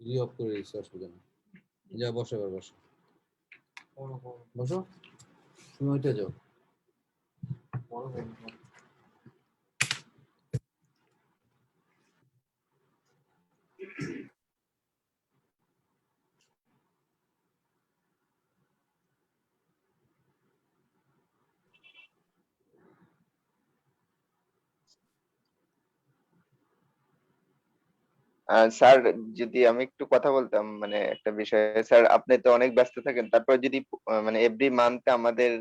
Video of করে দিচ্ছি, অসুবিধা নেই। যা বসো, এবার বসো, বসো, তুমি ওইটা যাও। স্যার, যদি আমি একটু কথা বলতাম মানে একটা বিষয়ে। স্যার, আপনি তো অনেক ব্যস্ত থাকেন, তারপর যদি মানে এভরি মান্থ আমাদের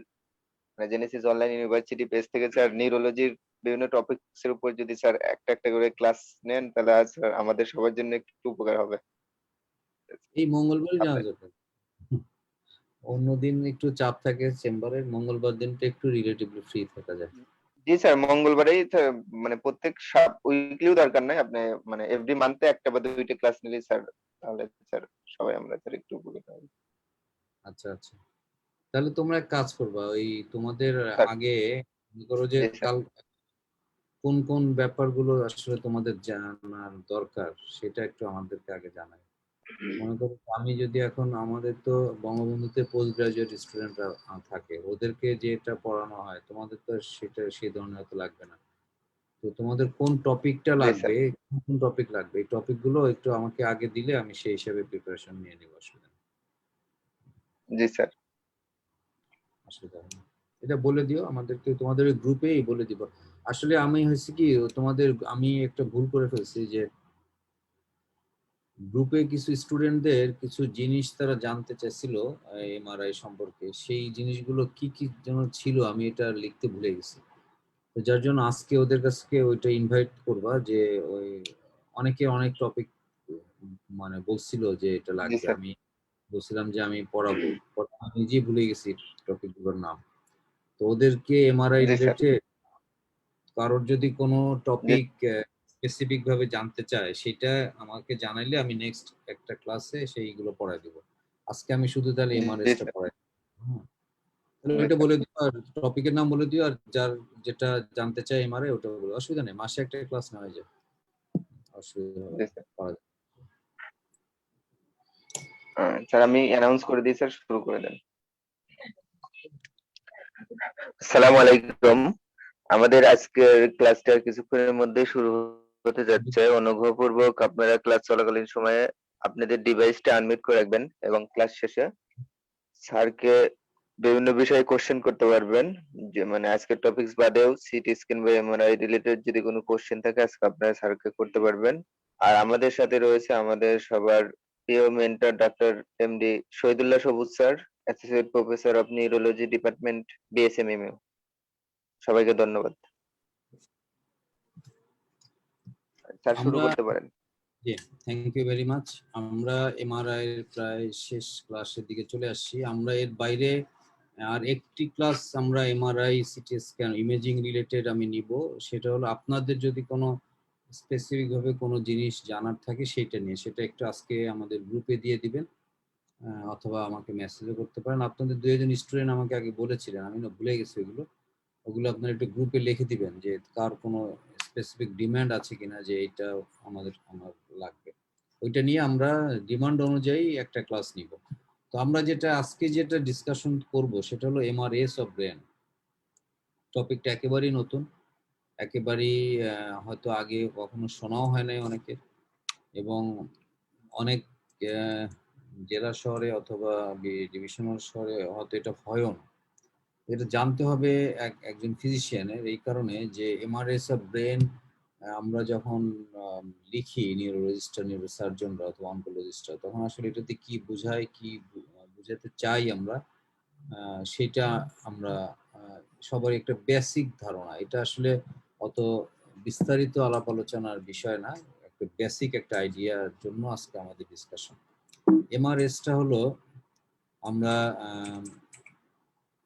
মানে জেনেসিস অনলাইন ইউনিভার্সিটি পেজ থেকে স্যার নিউরোলজির বিভিন্ন টপিকস এর উপর যদি স্যার একটা একটা করে ক্লাস নেন, তাহলে স্যার আমাদের সবার জন্য একটু উপকার হবে। এই মঙ্গলবারই যাওয়া আপনি যাবে। অন্যদিন একটু চাপ থাকে চেম্বারে, মঙ্গলবার দিনটা একটু রিলেটিভলি ফ্রি থাকা যায়। জি স্যার, মঙ্গলবারেই মানে প্রত্যেক উইকলিও দরকার নাই, আপনি মানে এভরি মান্থে একটা বা দুইটা ক্লাস নিলেই স্যার, তাহলে স্যার সবাই আমরা স্যার একটু উপকৃত হব। আচ্ছা আচ্ছা, তাহলে তোমরা এক কাজ করবা, ওই তোমাদের স্যার। আগে মনে করো যে জি স্যার। কাল কোন কোন ব্যাপারগুলো আসলে তোমাদের জানার দরকার সেটা একটু আমাদেরকে আগে জানাই। মনে করো আমি যদি এখন, আমাদের তো বঙ্গবন্ধুতে পোস্ট গ্রাজুয়েট স্টুডেন্টরা থাকে, ওদেরকে যেটা পড়ানো হয় তোমাদের তো সেটা সেই ধরনের হয়তো লাগবে না। তো তোমাদের কোন টপিকটা জি স্যার। লাগবে, কোন কোন টপিক লাগবে, এই টপিকগুলো একটু আমাকে আগে দিলে আমি সেই হিসাবে প্রিপারেশন নিয়ে নিব। অসুবিধা নেই, জি স্যার। অসুবিধা নেই। এটা বলে দিও আমাদেরকে, তোমাদের ওই গ্রুপেই বলে দিব। আসলে আমি হয়েছে কি, তোমাদের আমি একটা ভুল করে ফেলছি যে গ্রুপে কিছু স্টুডেন্টদের কিছু জিনিস তারা জানতে চাইছিল এমআরআই সম্পর্কে, সেই জিনিসগুলো কি কি যেন ছিল আমি এটা লিখতে ভুলে গেছি। তো যার জন্য আজকে ওদের কাছে ওইটা ইনভাইট করবা, যে ওই অনেকে অনেক টপিক মানে বলছিল যে এটা জি লাগবে, স্যার। আমি বলছিলাম যে আমি পড়াবো, পরে আমি নিজেই ভুলে গেছি টপিকগুলোর নাম। তো ওদেরকে এমআরআই জি স্যার। রিলেটেড কারোর যদি কোনো জি টপিক স্পেসিফিক ভাবে জানতে চায়, সেটা আমাকে জানাইলে আমি নেক্সট একটা ক্লাসে সেইগুলো পড়াই দিব। আজকে আমি শুধু তাহলে জি এমআরএসটা স্যার। পড়াই। হ্যাঁ, তাহলে জি ওইটা স্যার। বলে দিও, আর টপিকের নাম বলে দিও, আর যার যেটা জানতে চায় এমআরআই ওটা বলে, অসুবিধা নেই, মাসে একটা ক্লাস নেওয়া যায়, অসুবিধা হবে জি না, স্যার। পারা যায়। স্যার, আমি অ্যানাউন্স করে দিই স্যার, শুরু করে দেন। আসসালামু আলাইকুম। আমাদের আজকের ক্লাসটা কিছুক্ষণের মধ্যে শুরু হতে যাচ্ছে। অনুগ্রহপূর্বক আপনারা ক্লাস চলাকালীন সময়ে আপনাদের ডিভাইসটা আনমিউট করে রাখবেন এবং ক্লাস শেষে স্যারকে বিভিন্ন বিষয়ে কোশ্চেন করতে পারবেন। যে মানে আজকের টপিকস বাদেও সিটি স্ক্যান বা এমআরআই রিলেটেড যদি কোনো কোশ্চেন থাকে আজকে আপনারা স্যারকে করতে পারবেন। আর আমাদের সাথে রয়েছে আমাদের সবার প্রিয় মেন্টর ডাক্তার এমডি শহীদুল্লাহ সবুজ sir, associate professor of neurology department, BSMMU. সবাইকে ধন্যবাদ। স্যার, শুরু আমরা, করতে পারেন। জি, থ্যাংক ইউ ভেরি মাচ। আমরা এমআরআই এর প্রায় শেষ ক্লাসের দিকে চলে আসছি। আমরা এর বাইরে আর একটি ক্লাস আমরা MRI CT scan imaging related আমি নিব। সেটা হলো আপনাদের যদি কোনো স্পেসিফিক ভাবে কোনো জিনিস জানার থাকে সেটা নিয়ে, সেটা একটু আজকে আমাদের গ্রুপে দিয়ে দিবেন, অথবা আমাকে মেসেজও করতে পারেন। আপনাদের দু একজন স্টুডেন্ট আমাকে আগে বলেছিলেন, আমি না ভুলে গেছি ওগুলো। ওগুলো আপনার একটু গ্রুপে লিখে দিবেন যে কার কোনো স্পেসিফিক ডিমান্ড আছে কিনা, যে এটা আমার লাগবে। ওইটা নিয়ে আমরা ডিমান্ড অনুযায়ী একটা ক্লাস নিব। তো আমরা যেটা আজকে যেটা ডিসকাশন করব সেটা হলো এমআরএস অফ ব্রেন। টপিকটা একেবারেই নতুন, একেবারেই হয়তো আগে কখনো শোনাও হয় নাই অনেকের, এবং অনেক আহ, জেলা শহরে অথবা ডিভিশনাল শহরে হয়তো এটা হয়ও না। এটা জানতে হবে একজন ফিজিশিয়ানের, এই কারণে যে এমআরএস অফ ব্রেন আমরা যখন লিখি নিউরোলজিস্টরা, নিউরোসার্জনরা অথবা অনকোলজিস্টরা, তখন আসলে এটাতে কি বোঝায়, কি বুঝাতে চাই আমরা, সেটা আমরা সবার একটা বেসিক ধারণা। এটা আসলে অত বিস্তারিত আলাপ আলোচনার বিষয় না, একটা বেসিক একটা আইডিয়ার জন্য আজকে আমাদের ডিসকাশন। এমআরএসটা হলো আমরা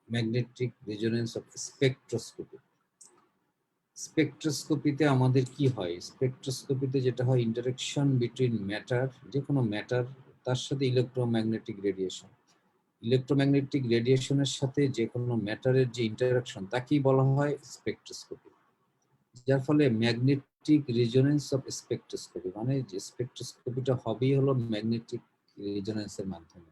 ম্যাগনেটিক রেজোনেন্স অফ স্পেকট্রোস্কোপি। স্পেকট্রোস্কোপিতে আমাদের কি হয়, স্পেকট্রোস্কোপিতে যেটা হয়, ইন্টারাকশন বিটুইন ম্যাটার, যে কোনো ম্যাটার, তার সাথে ইলেকট্রোম্যাগনেটিক রেডিয়েশন। ইলেকট্রোম্যাগনেটিক রেডিয়েশনের সাথে যে কোনো ম্যাটারের যে ইন্টারাকশন তাকেই বলা হয় স্পেকট্রোস্কোপি। যার ফলে magnetic magnetic resonance of spectroscopy, মানে যে স্পেকট্রোস্কোপিটা হবেই হলো ম্যাগনেটিক রেজোনেন্সের মাধ্যমে।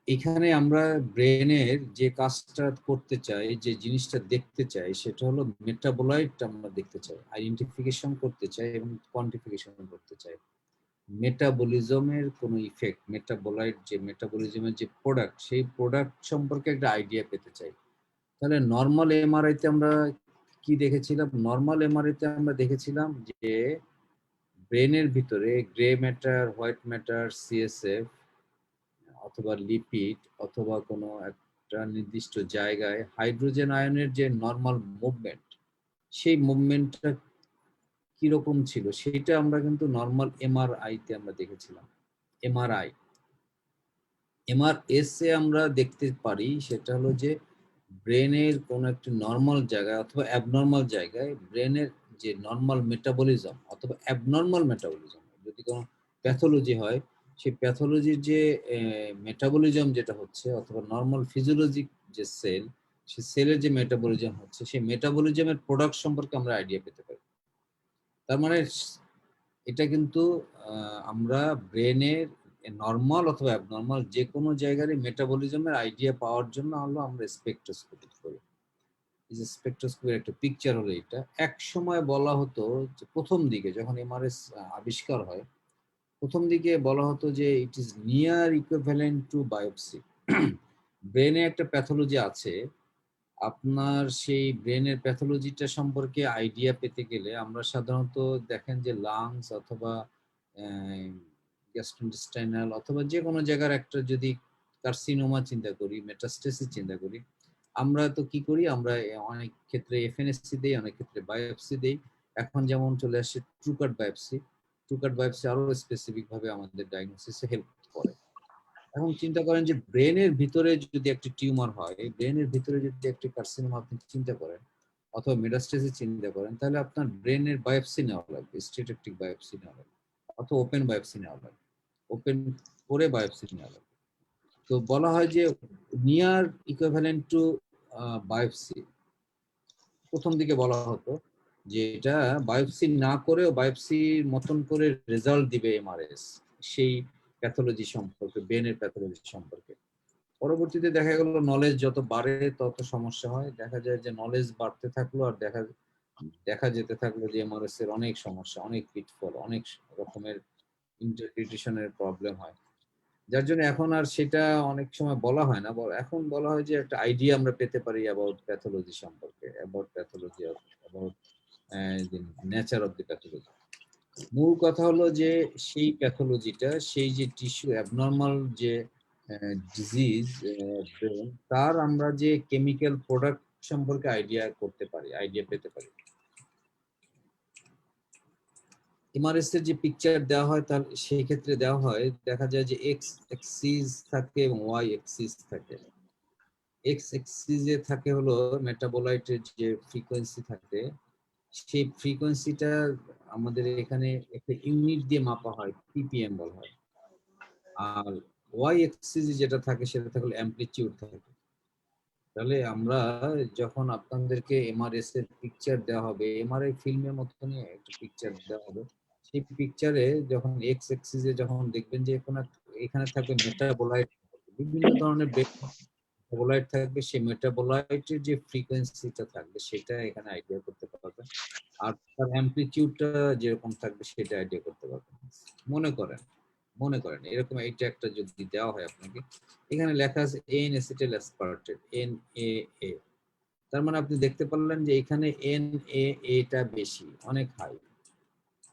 এখানে আমরা ব্রেনের যে কাজটা করতে চাই, যে জিনিসটা দেখতে চাই, সেটা হলো মেটাবোলাইট আমরা দেখতে চাই, আইডেন্টিফিকেশন করতে চাই এবং কোয়ান্টিফিকেশন করতে চাই। মেটাবলিজমের কোনো ইফেক্ট, মেটাবোলাইট যে মেটাবলিজমের যে প্রোডাক্ট, সেই প্রোডাক্ট সম্পর্কে একটা আইডিয়া পেতে চাই। তাহলে নর্মাল এমআরআইতে আমরা কি দেখেছিলাম? নর্মাল এমআরআইতে আমরা দেখেছিলাম যে ব্রেনের ভিতরে grey matter, white matter, CSF অথবা লিপিড অথবা কোনো একটা নির্দিষ্ট জায়গায় হাইড্রোজেন আয়নের যে নর্মাল মুভমেন্ট, সেই মুভমেন্টটা কিরকম ছিল সেটা আমরা কিন্তু নর্মাল এমআরআইতে আমরা দেখেছিলাম। এমআরআই, এমআরএস এ আমরা দেখতে পারি সেটা হলো যে ব্রেনের কোনো একটা নর্মাল জায়গায় অথবা অ্যাবনর্মাল জায়গায় ব্রেনের যে নর্মাল মেটাবলিজম অথবা অ্যাবনর্মাল মেটাবলিজম, যদি কোনো প্যাথোলজি হয়, সেই প্যাথোলজির যে মেটাবলিজম যেটা হচ্ছে অথবা নর্মাল ফিজিওলজিক যে সেল, সেই সেলের যে মেটাবলিজম হচ্ছে, সেই মেটাবলিজমের প্রোডাক্ট সম্পর্কে আমরা আইডিয়া পেতে পারি। তার মানে এটা কিন্তু আমরা ব্রেনের নরমাল অথবা অ্যাবনর্মাল যে কোনো জায়গায় মেটাবলিজমের আইডিয়া পাওয়ার জন্য হলো আমরা স্পেকট্রোস্কোপি করি। এই যে স্পেকট্রোস্কোপির একটা পিকচার হলো এটা। এক সময় বলা হতো যে প্রথম দিকে যখন এমআরএস আবিষ্কার হয়, প্রথম দিকে বলা হতো যে it is near equivalent to biopsy. ব্রেনে একটা প্যাথোলজি আছে, আপনার সেই ব্রেনের প্যাথোলজিটা সম্পর্কে আইডিয়া পেতে গেলে আমরা সাধারণত দেখেন যে লাংস অথবা গ্যাস্ট্রোইন্টেস্টাইনাল অথবা যে কোনো জায়গার একটা যদি কার্সিনোমা চিন্তা করি, মেটাস্টেসিস চিন্তা করি, আমরা তো কি করি, আমরা অনেক ক্ষেত্রে এফএনএসসি দেই, অনেক ক্ষেত্রে বায়োপসি দেই। এখন যেমন চলে আসছে ট্রুকাট বায়োপসি। ট্রুকাট বায়োপসি আরো স্পেসিফিক ভাবে আমাদের ডায়াগনোসিসে হেল্প করে। এখন চিন্তা করেন যে ব্রেনের ভিতরে যদি একটা টিউমার হয়, ব্রেনের ভিতরে যদি একটা কার্সিনোমা আপনি চিন্তা করেন অথবা মেটাস্টেসিস চিন্তা করেন, তাহলে আপনার ব্রেনের বায়োপসি নেওয়া লাগবে, স্টেটিক বায়োপসি নেওয়া লাগবে অথবা ওপেন বায়োপসি নেওয়া লাগবে, ওপেন করে বায়োপসি নেওয়া লাগবে। তো বলা হয় যে নিয়ার ইকুইভ্যালেন্ট টু বায়োপসি। প্রথম দিকে বলা হতো যে এটা বায়োপসি না করেও বায়োপসির মতন করে রেজাল্ট দিবে এমআরএস সেই প্যাথোলজি সম্পর্কে, ব্রেনের প্যাথোলজি সম্পর্কে। পরবর্তীতে দেখা গেল নলেজ যত বাড়ে তত সমস্যা হয়, দেখা যায় যে নলেজ বাড়তে থাকলো আর দেখা দেখা যেতে থাকলো যে এমআরএস এর অনেক সমস্যা, অনেক পিটফল, অনেক রকমের ইন্টারপ্রিটেশনের প্রবলেম হয়, যার জন্য এখন আর সেটা অনেক সময় বলা হয় না। এখন বলা হয় যে একটা আইডিয়া আমরা পেতে পারি অ্যাবাউট প্যাথোলজি সম্পর্কে, about pathology, about the nature of the pathology. মূল কথা হলো যে সেই প্যাথোলজিটা, সেই যে টিস্যু অ্যাবনর্মাল যে ডিজিজ তার আমরা যে কেমিক্যাল প্রোডাক্ট সম্পর্কে আইডিয়া করতে পারি, আইডিয়া পেতে পারি। এমআরএস এর যে পিকচার দেওয়া হয় তার সেই ক্ষেত্রে দেওয়া হয়, দেখা যায় যে এক্স এক্সিস থাকে এবং ওয়াই এক্সিস থাকে। এক্স এক্সিসে থাকে হলো মেটাবোলাইটের যে ফ্রিকোয়েন্সি থাকে, সেই ফ্রিকোয়েন্সিটা আমাদের এখানে একটা ইউনিট দিয়ে মাপা হয়, পিপিএম বলা হয়। আর ওয়াই এক্সিসে যেটা থাকে সেটা থাকে অ্যামপ্লিটিউড থাকে। তাহলে আমরা যখন আপনাদেরকে এমআরএস এর পিকচার দেওয়া হবে, এমআরআই ফিল্মের মতনই একটা পিকচার দেওয়া হবে, সেই পিকচারে যখন এক্স এক্সিসে যখন দেখবেন যে এখানে থাকবে মেটাবোলাইট, বিভিন্ন ধরনের মেটাবোলাইট থাকবে, সেই মেটাবোলাইটের যে ফ্রিকোয়েন্সিটা থাকবে সেটা এখানে আইডিয়া করতে পারবেন। আর তার অ্যামপ্লিটিউডটা যেরকম থাকবে সেটা আইডিয়া করতে পারবেন। মনে করেন এরকম এইটা একটা যদি দেওয়া হয় আপনাকে, এখানে লেখা আছে এন এসিটাইল অ্যাসপার্টেট, NaA। তার মানে আপনি দেখতে পারলেন যে এখানে NaA টা বেশি, অনেক হাই,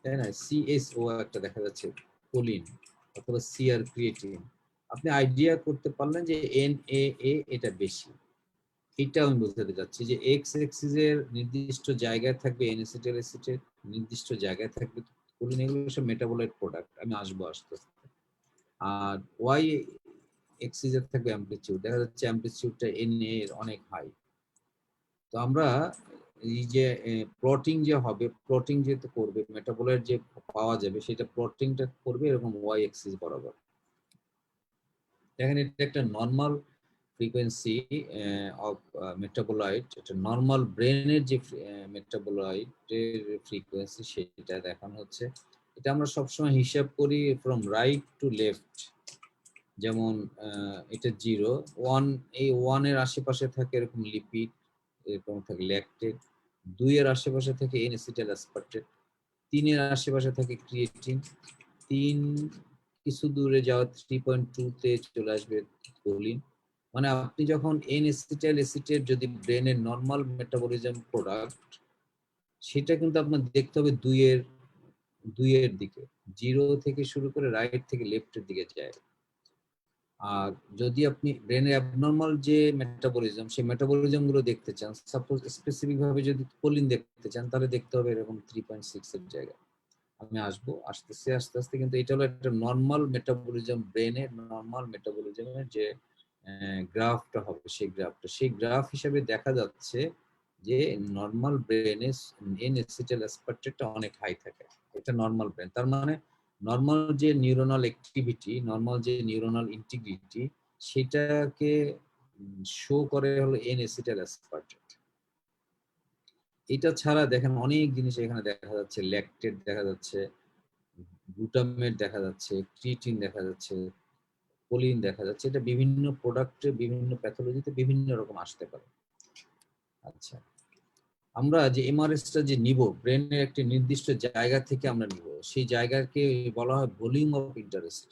তাই না? CSO একটা দেখা যাচ্ছে, কোলিন অথবা সিআর ক্রিয়েটিন। আপনি আইডিয়া করতে পারলেন যে NaA এটা বেশি। এটা আমি বোঝাতে চাচ্ছি যে এক্স এক্সিস এর নির্দিষ্ট জায়গায় থাকবে এন এসিটাইল অ্যাসিটেট, নির্দিষ্ট জায়গায় থাকবে কোলিন, এগুলো সব মেটাবোলাইট প্রোডাক্ট, আমি আসবো আস্তে আস্তে। আর ওয়াই এক্সিস এর থাকবে অ্যামপ্লিটিউড, দেখা যাচ্ছে অ্যামপ্লিটিউডটা NA এর অনেক হাই। তো আমরা এই যে প্লটিং যে হবে, প্লটিং যেহেতু করবে, মেটাবোলাইট যে পাওয়া যাবে সেটা প্লটিংটা করবে এরকম ওয়াই এক্সিস বরাবর। দেখেন এটা একটা নর্মাল ফ্রিকোয়েন্সি অফ মেটাবোলাইট, এটা নর্মাল ব্রেনের যে মেটাবোলাইটের ফ্রিকোয়েন্সি সেটা দেখানো হচ্ছে। এটা আমরা সবসময় হিসাব করি ফ্রম রাইট টু লেফট। যেমন এটা 0, 1, এই 1 এর আশেপাশে থাকে এরকম লিপিড, এরকম থাকে ল্যাকটেট। 2 এর আশেপাশে থাকে এন অ্যাসিটাইল অ্যাসপার্টেট। 3 এর আশেপাশে থাকে ক্রিয়েটিন। 3 কিছু দূরে যাওয়া 3.2 তে চলে আসবে কোলিন। মানে আপনি যখন এন অ্যাসিটাইল অ্যাসিটেট যদি ব্রেনের নরমাল মেটাবলিজম প্রোডাক্ট, সেটা কিন্তু আপনার দেখতে হবে 2 এর দিকে। 0 থেকে শুরু করে রাইট থেকে লেফটের দিকে যায়। আর যদি আপনি ব্রেনের অ্যাবনর্মাল যে মেটাবলিজম, সেই মেটাবলিজম গুলো দেখতে চান, সাপোজ স্পেসিফিক ভাবে যদি কোলিন দেখতে চান, তাহলে দেখতে হবে এরকম 3.6 এর জায়গায়। আমি আসবো, আসতেছে আস্তে আস্তে। কিন্তু এটা হলো একটা নর্মাল মেটাবলিজম, ব্রেনের নর্মাল মেটাবলিজমের যে গ্রাফটা হবে, সেই গ্রাফ হিসেবে দেখা যাচ্ছে যে নর্মাল ব্রেনে এন অ্যাসিটাইল অ্যাসপার্টেটটা অনেক হাই থাকে। এটা নর্মাল ব্রেন, তার মানে নর্মাল যে নিউরোনাল অ্যাক্টিভিটি, নর্মাল যে নিউরোনাল ইন্টিগ্রিটি, সেটাকে শো করে হলো এন অ্যাসিটাইল অ্যাসপার্টেট। এটা ছাড়া দেখেন অনেক জিনিস এখানে দেখা যাচ্ছে, ল্যাকটেট দেখা যাচ্ছে, গ্লুটামেট দেখা যাচ্ছে, ক্রিয়েটিন দেখা যাচ্ছে, কোলিন দেখা যাচ্ছে। এটা বিভিন্ন প্রোডাক্টে, বিভিন্ন প্যাথোলজিতে বিভিন্ন রকম আসতে পারে। আচ্ছা, আমরা যে এমআরএসটা যে নিব, ব্রেনের একটা নির্দিষ্ট জায়গা থেকে আমরা নিব, সেই জায়গাকে বলা হয় volume of interest.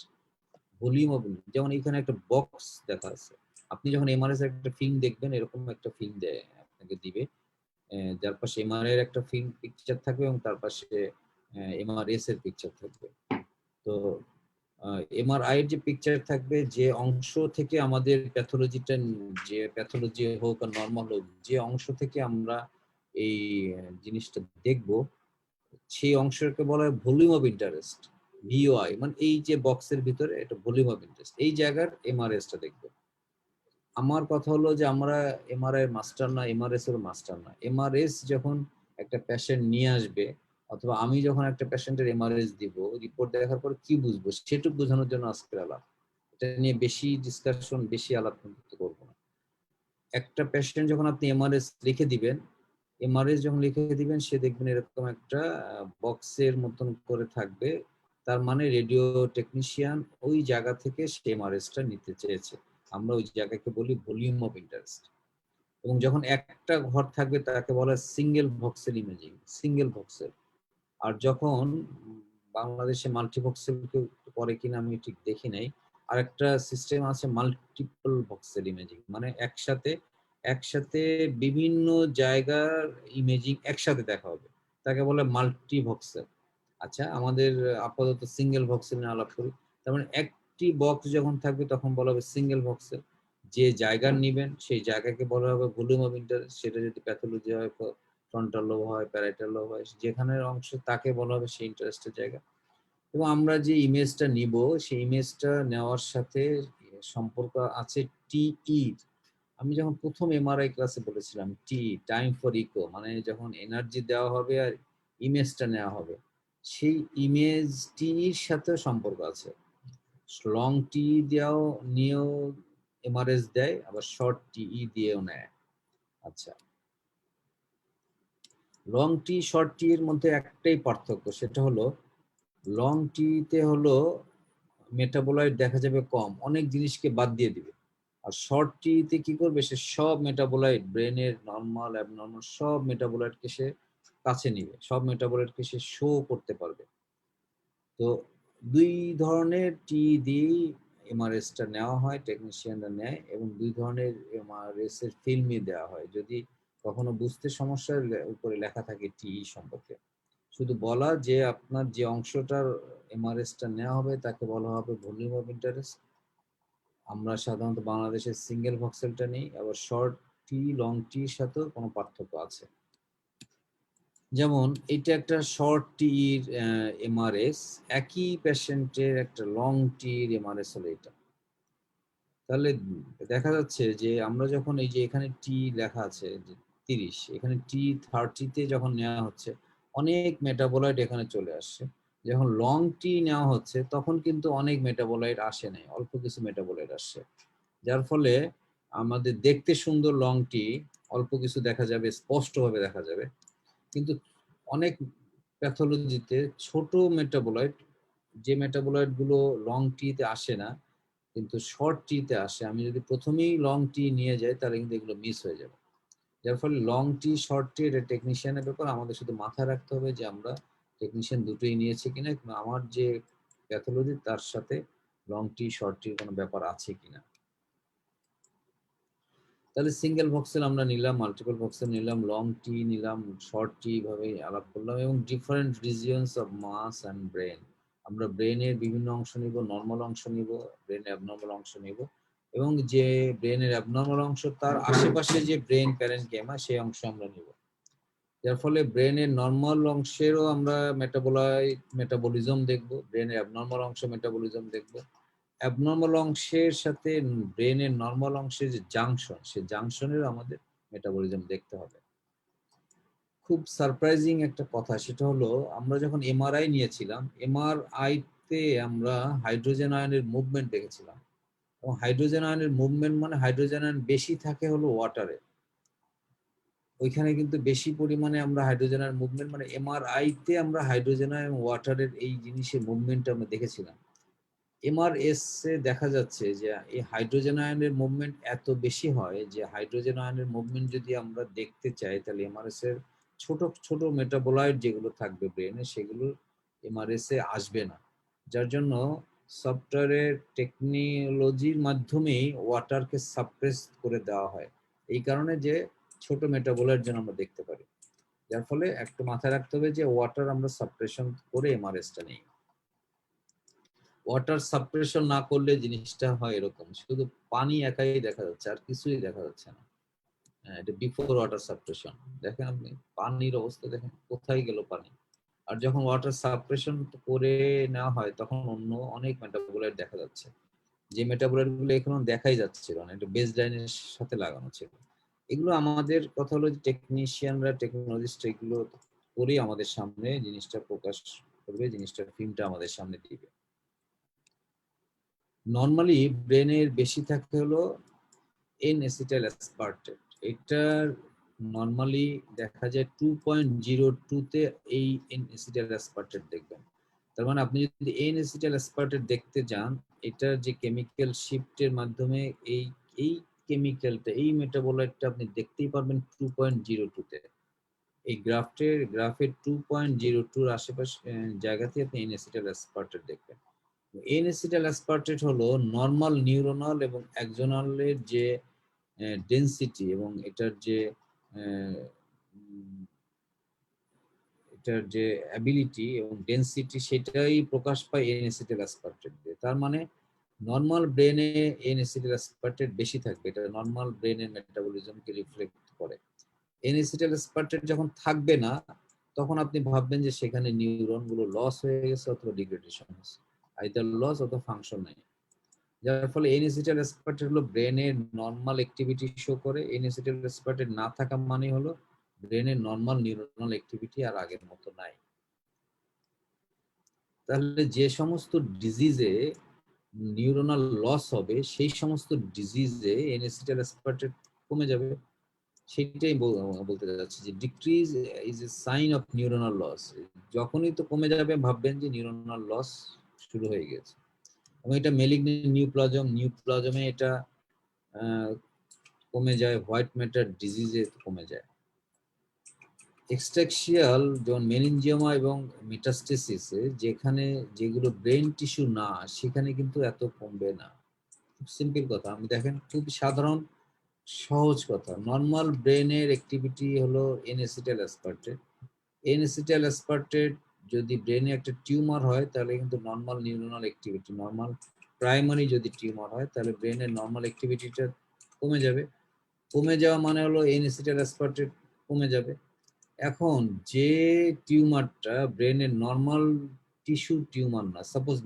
Volume of, যেমন এখানে একটা বক্স দেখা আছে। আপনি যখন এমআরএস একটা ফিল্ম দেখবেন, এরকম একটা ফিল্ম দেয় আপনাকে দিবে, যার পাশে এমআরআই এর একটা ফিল্ম পিকচার থাকবে এবং তার পাশে এমআরএস এর পিকচার থাকবে। তো এমআরআই এর যে পিকচার থাকবে, যে অংশ থেকে আমাদের প্যাথোলজিটা, যে প্যাথোলজি হোক আর নর্মাল হোক, যে অংশ থেকে আমরা এই জিনিসটা দেখব, সেই অংশকে বলা হয় ভলিউম অফ ইন্টারেস্ট, ভিওআই। মানে এই যে বক্সের ভিতরে, এটা ভলিউম অফ ইন্টারেস্ট, এই জায়গার এমআরএসটা দেখবে। আমার কথা হলো যে আমরা এমআরআই এর মাস্টার না, এমআরএস এর মাস্টার না। এমআরএস যখন একটা পেশেন্ট নিয়ে আসবে, অথবা আমি যখন একটা পেশেন্টের এমআরএস দিব, রিপোর্ট দেখার পর কি বুঝবো, সেটুকু বোঝানোর জন্য আজকের আলাপ। এটা নিয়ে বেশি ডিসকাশন, বেশি আলাপ করবো না। একটা পেশেন্ট যখন আপনি এমআরএস লিখে দিবেন, এমআরএস যখন লিখে দিবেন, সে দেখবেন এরকম একটা বক্সের মতন করে থাকবে। তার মানে রেডিও টেকনিশিয়ান ওই জায়গা থেকে সে এমআরএসটা নিতে চেয়েছে। আমরা ওই জায়গাকে বলি ভলিউম অফ ইন্টারেস্ট। এবং যখন একটা ঘর থাকবে, তাকে বলা হয় সিঙ্গেল ভক্সেল ইমেজিং, সিঙ্গেল ভক্সেল। আর যখন বাংলাদেশে মাল্টিভক্সেল কেউ করে কিনা আমি ঠিক দেখি নাই, আর একটা সিস্টেম আছে মাল্টিপল ভক্সেল ইমেজিং, মানে একসাথে একসাথে বিভিন্ন জায়গার ইমেজিং একসাথে দেখা হবে, তাকে বলে মাল্টিভক্সেল। আচ্ছা, আমাদের আপাতত সিঙ্গেল ভক্সেল নিয়ে আলাপ করি। তার মানে একটি বক্স যখন থাকবে, তখন বলা হবে সিঙ্গেল ভক্সেল। যে জায়গা নিবেন, সেই জায়গাকে বলা হবে ভলিউম অফ ইন্টারেস্ট। সেটা যদি প্যাথোলজি হয়, ফ্রন্টাল লোব হয়, প্যারাইটাল লোব হয়, যেখানের অংশ তাকে বলা হবে সেই ইন্টারেস্টের জায়গা। এবং আমরা যে ইমেজটা নিব, সেই ইমেজটা নেওয়ার সাথে সম্পর্ক আছে টিই। আমি যখন প্রথম এমআরআই ক্লাসে বলেছিলাম, টি, টাইম ফর ইকো, মানে যখন এনার্জি দেওয়া হবে আর ইমেজটা নেওয়া হবে, সেই ইমেজ টির সাথে সম্পর্ক আছে। লং টি দিয়েও নিয়েও এমআরএস দেয়, আবার শর্ট টিই দিয়েও নেয়। আচ্ছা, লং টি শর্ট টি এর মধ্যে একটাই পার্থক্য, সেটা হলো লং টিতে হলো মেটাবোলাইট দেখা যাবে কম, অনেক জিনিসকে বাদ দিয়ে দিবে। আর শর্ট টিতে কি করবে, সে সব মেটাবোলাইট, ব্রেনের নর্মাল অ্যাবনর্মাল সব মেটাবোলাইটকে সে কাছে নিবে, সব মেটাবোলাইটকে সে শো করতে পারবে। তো দুই ধরনের টি দিয়েই এমআরএসটা নেওয়া হয়, টেকনিশিয়ানরা নেয়, এবং দুই ধরনের এমআরএস এর ফিল্মই দেওয়া হয়। যদি কখনো বুঝতে সমস্যার উপরে লেখা থাকে টি সম্পর্কে, শুধু বলা যে আপনার যে অংশটার এমআরএসটা নেওয়া হবে তাকে বলা হবে ভলিউম অফ ইন্টারেস্ট। আমরা সাধারণত বাংলাদেশে সিঙ্গেল ভক্সেলটা নেই, আবার শর্ট টি লং টির সাথেও কোনো পার্থক্য আছে। যেমন এটা একটা শর্ট টির এমআরএস, একই পেশেন্টের একটা লং টির এমআরএস হলো এটা। তাহলে দেখা যাচ্ছে যে আমরা যখন এই যে এখানে টি লেখা আছে 30, এখানে T30 যখন নেওয়া হচ্ছে, অনেক মেটাবোলাইট এখানে চলে আসছে। যখন লং টি নেওয়া হচ্ছে, তখন কিন্তু অনেক মেটাবোলাইট আসে নাই, অল্প কিছু মেটাবোলাইট আসছে। যার ফলে আমাদের দেখতে সুন্দর লং টি, অল্প কিছু দেখা যাবে, স্পষ্টভাবে দেখা যাবে, কিন্তু অনেক প্যাথোলজিতে ছোট মেটাবোলাইট, যে মেটাবোলাইট গুলো লং টিতে আসে না কিন্তু শর্ট টিতে আসে, আমি যদি প্রথমেই লং টি নিয়ে যাই তাহলে কিন্তু এগুলো মিস হয়ে যাবে। যার ফলে লং টি শর্ট টি এটা টেকনিশিয়ানের ব্যাপার, আমাদের শুধু মাথায় রাখতে হবে যে আমরা টেকনিশিয়ান দুটোই নিয়েছি কিনা, কিংবা আমার যে প্যাথোলজি তার সাথে লং টি শর্ট টির কোনো ব্যাপার আছে কিনা। তাহলে সিঙ্গেল ভক্সেল আমরা নিলাম, মাল্টিপল ভক্সেল নিলাম, লং টি নিলাম, শর্ট টি ভাবে আলাপ করলাম, এবং different regions of mass and brain. আমরা ব্রেনের বিভিন্ন অংশ নিব, নর্মাল অংশ নিব, ব্রেনের অ্যাবনর্মাল অংশ নিব, এবং যে ব্রেনের অ্যাবনর্মাল অংশ তার আশেপাশে যে ব্রেন প্যারেনকিমা সেই অংশ আমরা নিব। যার ফলে ব্রেনের নর্মাল অংশেরও আমরা মেটাবলিজম দেখব, ব্রেনের অ্যাবনর্মাল অংশ মেটাবলিজম দেখব, অ্যাবনর্মাল অংশের সাথে ব্রেনের নর্মাল অংশের যে জাংশন, সেই জাংশনের আমাদের মেটাবলিজম দেখতে হবে। খুব সারপ্রাইজিং একটা কথা, সেটা হলো আমরা যখন এমআরআই নিয়েছিলাম, এমআরআইতে আমরা হাইড্রোজেন আয়নের মুভমেন্ট দেখেছিলাম, এবং হাইড্রোজেন আয়নের মুভমেন্ট মানে হাইড্রোজেন আয়ন বেশি থাকে হলো ওয়াটারে, ওইখানে কিন্তু বেশি পরিমাণে আমরা হাইড্রোজেন আয়ন মুভমেন্ট, মানে এমআরআইতে আমরা হাইড্রোজেন আয়ন ওয়াটারের এই জিনিসের মুভমেন্ট আমরা দেখেছিলাম। এমআরএস এ দেখা যাচ্ছে যে এই হাইড্রোজেন আয়নের মুভমেন্ট এত বেশি হয় যে হাইড্রোজেন আয়নের মুভমেন্ট যদি আমরা দেখতে চাই তাহলে এমআরএস এর ছোট ছোট মেটাবোলাইট যেগুলো থাকবে ব্রেনে সেগুলো এমআরএস এ আসবে না, যার জন্য সফটওয়্যারের টেকনোলজির মাধ্যমেই ওয়াটারকে সাপ্রেস করে দেওয়া হয়, এই কারণে যে ছোট মেটাবোলাইট যেন আমরা দেখতে পারি। যার ফলে একটু মাথায় রাখতে হবে যে ওয়াটার আমরা সাপ্রেশন করে এমআরএসটা নেই। ওয়াটার সাপ্রেশন না করলে জিনিসটা হয় এরকম, শুধু পানি একাই দেখা যাচ্ছে আর কিছুই দেখা যাচ্ছে না। হ্যাঁ, এটা বিফোর ওয়াটার সাপ্রেশন। দেখেন আপনি পানির অবস্থা দেখেন, কোথায় গেল পানি। আর যখন ওয়াটার সাপ্রেশন করে নেওয়া হয় তখন অন্য অনেক মেটাবোলাইট দেখা যাচ্ছে, যে মেটাবোলাইট গুলো এখনো দেখাই যাচ্ছিল না, এটা বেস লাইনের সাথে লাগানো ছিল। এগুলো আমাদের কথা হলো যে টেকনিশিয়ানরা, টেকনোলজিস্ট এগুলো করেই আমাদের সামনে জিনিসটা প্রকাশ করবে, জিনিসটার ফিল্মটা আমাদের সামনে দিবে। নর্মালি ব্রেনের বেশি থাকে হলো এন এসিটাইল অ্যাসপার্টেট, এটার নর্মালি দেখা যায় 2.02 তে এই এন এসিটাইল অ্যাসপার্টেট দেখবেন। তার মানে আপনি যদি এন এসিটাইল অ্যাসপার্টেট দেখতে যান, এটার যে কেমিক্যাল শিফটের মাধ্যমে এই এই কেমিক্যালটা, এই মেটাবোলাইটটা আপনি দেখতেই পারবেন 2.02 তে। এই গ্রাফের 2.02 আশেপাশে জায়গাতে আপনি এন এসিটাইল অ্যাসপার্টেট দেখবেন। এন এসিটাইল অ্যাসপার্টেট হলো নর্মাল নিউরোনাল এবং অ্যাক্সোনালের যে ডেনসিটি এবং এটার যে অ্যাবিলিটি এবং ডেনসিটি সেটাই প্রকাশ পায় এন এসিটাইল অ্যাসপার্টেট দিয়ে। তার মানে নর্মাল ব্রেনে এন এসিটাইল অ্যাসপার্টেট বেশি থাকবে, এটা নর্মাল ব্রেনের মেটাবলিজমকে রিফ্লেক্ট করে। এন এসিটাইল অ্যাসপার্টেট যখন থাকবে না তখন আপনি ভাববেন যে সেখানে নিউরন গুলো লস হয়ে গেছে অথবা ডিগ্রেডেশন হয়েছে, আইদার লস অথবা ফাংশন নাই। যার ফলে এন এসিটাইল অ্যাসপার্টেট হলো ব্রেনের নর্মাল অ্যাক্টিভিটি শো করে, এন এসিটাইল অ্যাসপার্টেট না থাকা মানে হলো ব্রেনের নর্মাল নিউরনাল অ্যাক্টিভিটি আর আগের মতো নাই। তাহলে যে সমস্ত ডিজিজে নিউরনাল লস হবে সেই সমস্ত ডিজিজে এন এসিটাইল অ্যাসপার্টেট কমে যাবে, সেটাই বলতে যাচ্ছি যে decrease is a sign of neuronal loss. যখনই তো কমে যাবে ভাববেন যে নিউরনাল লস শুরু হয়ে গেছে। এবং এটা মেলিগন্যান্ট নিউপ্লাজমে এটা কমে যায়, হোয়াইট ম্যাটার ডিজিজে কমে যায়। এক্সট্রাক্সিয়াল যেমন মেনিনজিওমা এবং মেটাস্টেসিসে যেখানে যেগুলো ব্রেন টিস্যু না সেখানে কিন্তু এত কমবে না। খুব সিম্পল কথা, আমি দেখেন খুব সাধারণ সহজ কথা, নর্মাল ব্রেনের অ্যাক্টিভিটি হলো N acetyl aspartate. N acetyl aspartate যদি ব্রেনে একটা টিউমার হয় তাহলে কিন্তু normal neuronal activity, normal primary যদি টিউমার হয় তাহলে ব্রেনের নর্মাল অ্যাক্টিভিটিটা কমে যাবে। কমে যাওয়া মানে হলো এন এসিটাইল অ্যাসপার্টেট কমে যাবে। এখন যে টিউমারটা ব্রেনের নর্মাল টিস্যু টিউমার না, সাপোজ